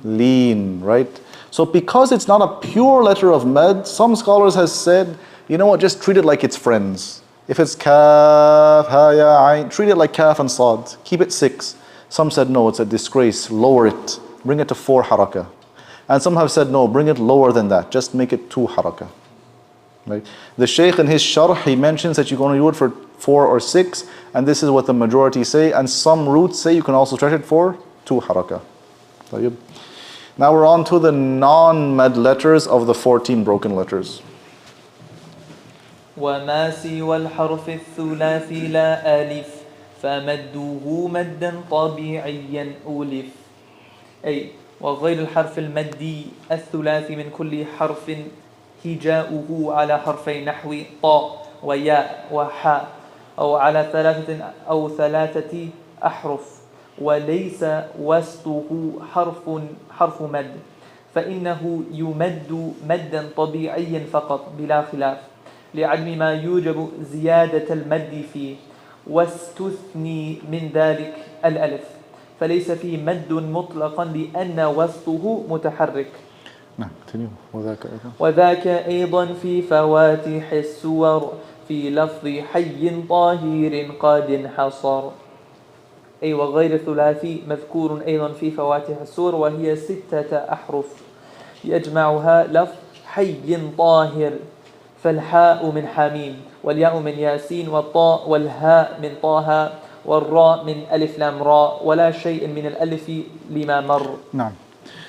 [SPEAKER 2] Lean, right? So because it's not a pure letter of med, some scholars has said, you know what, just treat it like it's friends. If it's kaf, ha, ya, ayn, treat it like kaf and sad. Keep it 6. Some said no, it's a disgrace, lower it. Bring it to 4 haraka. And some have said no, bring it lower than that. Just make it 2 haraka. Right? The Shaikh in his Sharh, he mentions that you can only do it for 4 or 6, and this is what the majority say, and some roots say you can also stretch it for 2 haraka. طيب. Now we're on to the non-med letters of the 14 broken letters.
[SPEAKER 3] وما سوى الحرف الثلاثي لا ألف فمده مدا طبيعيا أولف أي وغير الحرف المدي الثلاثي من كل حرف هجاؤه على حرفين نحو طاء وياء وحاء أو على ثلاثة أحرف وليس وسطه حرف مد فإنه يمد مدا طبيعيا فقط بلا خلاف لعدم ما يوجب زيادة المد فيه واستثني من ذلك الألف فليس فيه مد مطلقا لأن وسطه متحرك.
[SPEAKER 2] نعم.
[SPEAKER 3] وذاك أيضا في فواتح السور في لفظ حي طاهر قد انحصر أي وغير الثلاثي مذكور أيضا في فواتح السور وهي 6 أحرف يجمعها لفظ حي طاهر فالحاء من حميم والياء من ياسين والطاء والهاء من طه والراء من ألف لام راء ولا شيء من الألف لما مر.
[SPEAKER 2] نعم.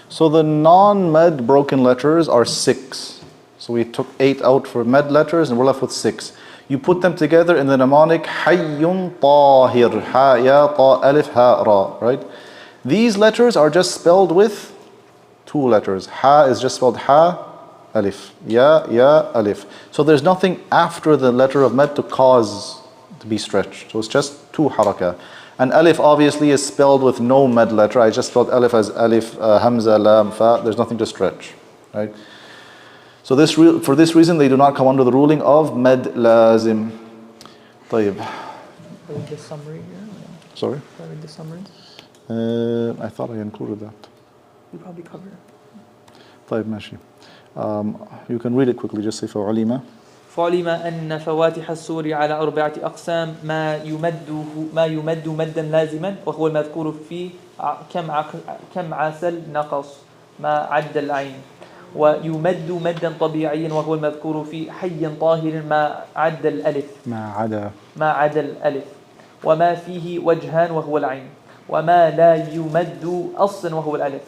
[SPEAKER 2] So the non-med broken letters are 6. So we took 8 out for med letters and we're left with 6. You put them together in the mnemonic Hayyun Tahir, Ha, Ya, Ta, Alif, Ha, Ra, right? These letters are just spelled with 2 letters. Ha is just spelled Ha, Alif. Ya, Ya, Alif. So there's nothing after the letter of med to cause to be stretched. So it's just 2 haraka. And Alif obviously is spelled with no med letter. I just spelled Alif as Alif, Hamza, Lam, Fa. There's nothing to stretch, right? So for this reason, they do not come under the ruling of med lazim. طيب.
[SPEAKER 3] Read the summary here.
[SPEAKER 2] Sorry?
[SPEAKER 3] Read the summary.
[SPEAKER 2] I thought I included that.
[SPEAKER 3] You probably covered it.
[SPEAKER 2] طيب ماشي. You can read it quickly. Just say فعلم.
[SPEAKER 3] فعلم أن فواتح السور على 4 أقسام ما يمد مدا لازما وهو المذكور فيه كم عسل نقص ما عد العين ويمد مدا طبيعيا وهو المذكور في حي طاهر ما عد الألف ما عدا الألف وما فيه وجهان وهو العين وما لا يمد أصلا وهو الألف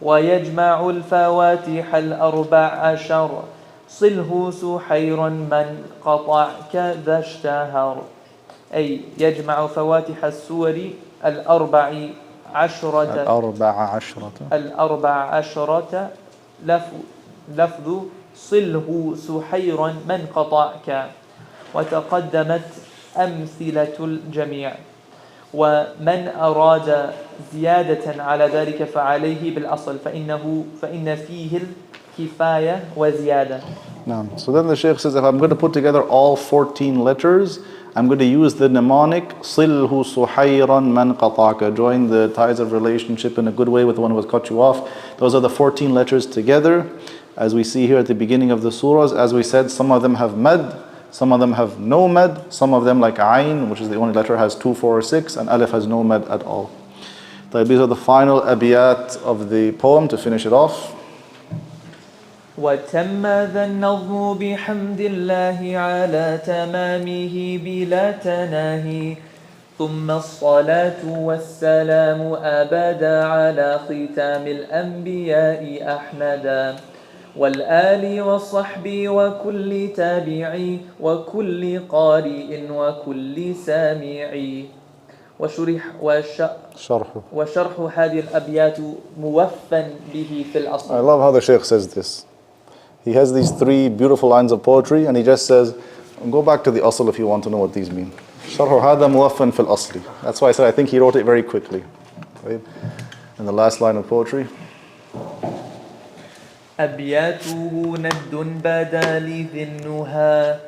[SPEAKER 3] ويجمع الفواتح 14 صله سحير من قطع كذا اشتهر أي يجمع فواتح السور 14 لفظ صله سحيرا من قطعك وتقدمت أمثلة الجميع ومن أراد زيادة على ذلك فعليه بالأصل فإن فيه الكفاية وزيادة.
[SPEAKER 2] So then the Shaykh says, if I'm going to put together all 14 letters, I'm going to use the mnemonic Silhu Suhayran Man Qata'aka. Join the ties of relationship in a good way with the one who has cut you off. Those are the 14 letters together. As we see here at the beginning of the surahs, as we said, some of them have med, some of them have no med, some of them like Ayn, which is the only letter, has 2, 4, or 6, and Alif has no med at all. These are the final abiyat of the poem to finish it off.
[SPEAKER 3] وتم ذا النظم بحمد الله على تمامه بلا تناهي ثم الصلاة والسلام أبدا على ختام الأنبياء أحمدا والآل والصحب وكل تابعي وكل قارئ وكل سامعي وشرح هذه الأبيات موفى به في الأصل.
[SPEAKER 2] I love how the Shaykh says this. He has these 3 beautiful lines of poetry and he just says, go back to the asl if you want to know what these mean. Sharh hada muwaffan fil asli. That's why I said I think he wrote it very quickly. Right? And the last line of poetry.
[SPEAKER 3] أبياته ند بدا لذي النهى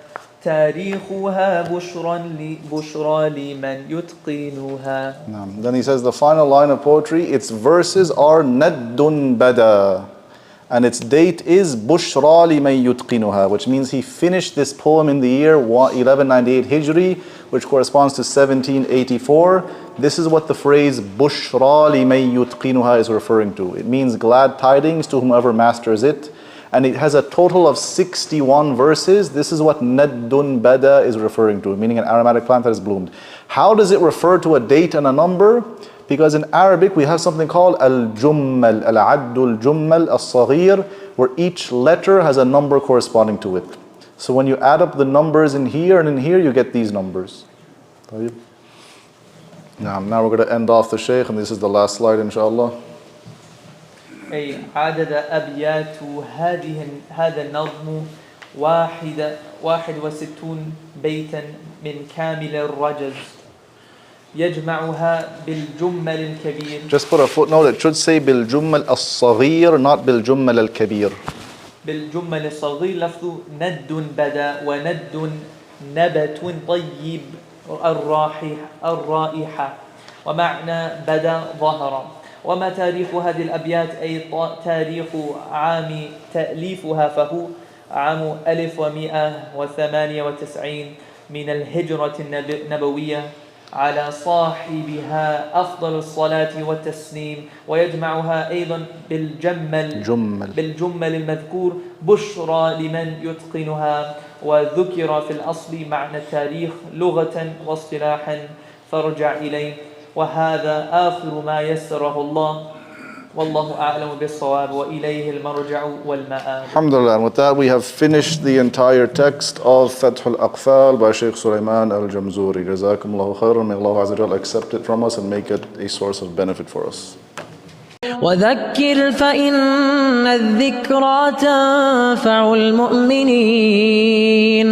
[SPEAKER 3] تاريخها بشرى لمن يتقنها.
[SPEAKER 2] Then he says the final line of poetry, its verses are naddun bada, and its date is bushra liman yutqinuha, which means he finished this poem in the year 1198 Hijri, which corresponds to 1784. This is what the phrase bushra liman yutqinuha is referring to. It means glad tidings to whomever masters it. And it has a total of 61 verses. This is what naddun bada is referring to, meaning an aromatic plant that has bloomed. How does it refer to a date and a number? Because in Arabic we have something called al-jummal, al-addul jummal al-saghir, where each letter has a number corresponding to it. So when you add up the numbers in here and in here, you get these numbers. Now we're going to end off the Shaykh, and this is the last slide inshallah.
[SPEAKER 3] أي عدد أبيات هذا النظم 61 بيتا من كامل الرجز يجمعها بالجمل الكبير.
[SPEAKER 2] Just put a footnote, it should say بالجمل الصغير, not بالجمل الكبير.
[SPEAKER 3] بالجمل الصغير لفظ ند بدا وند نبت طيب الرائحة ومعنى بدا ظهر. وما تاريخ هذه الأبيات أي تاريخ عام تأليفها فهو عام 1198 من الهجرة النبوية على صاحبها أفضل الصلاة والتسليم. ويجمعها أيضا بالجمل المذكور بشرى لمن يتقنها. وذكر في الأصل معنى التاريخ لغة واصطلاحا فارجع إليه. وهذا آخر ما يسره الله والله أعلم بالصواب وإليه المرجع والمآب.
[SPEAKER 2] Alhamdulillah, and with that we have finished the entire text of Fathul-Aqfal by Shaykh Sulaiman al-Jamzuri. Jazakumullahu khairan. May Allah Azza wa Jalla accept it from us and make it a source of benefit for us.
[SPEAKER 6] وذكر فإن الذكرى تنفع المؤمنين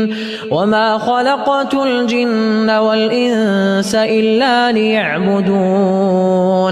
[SPEAKER 6] وما خلقت الجن والإنس إلا ليعبدون.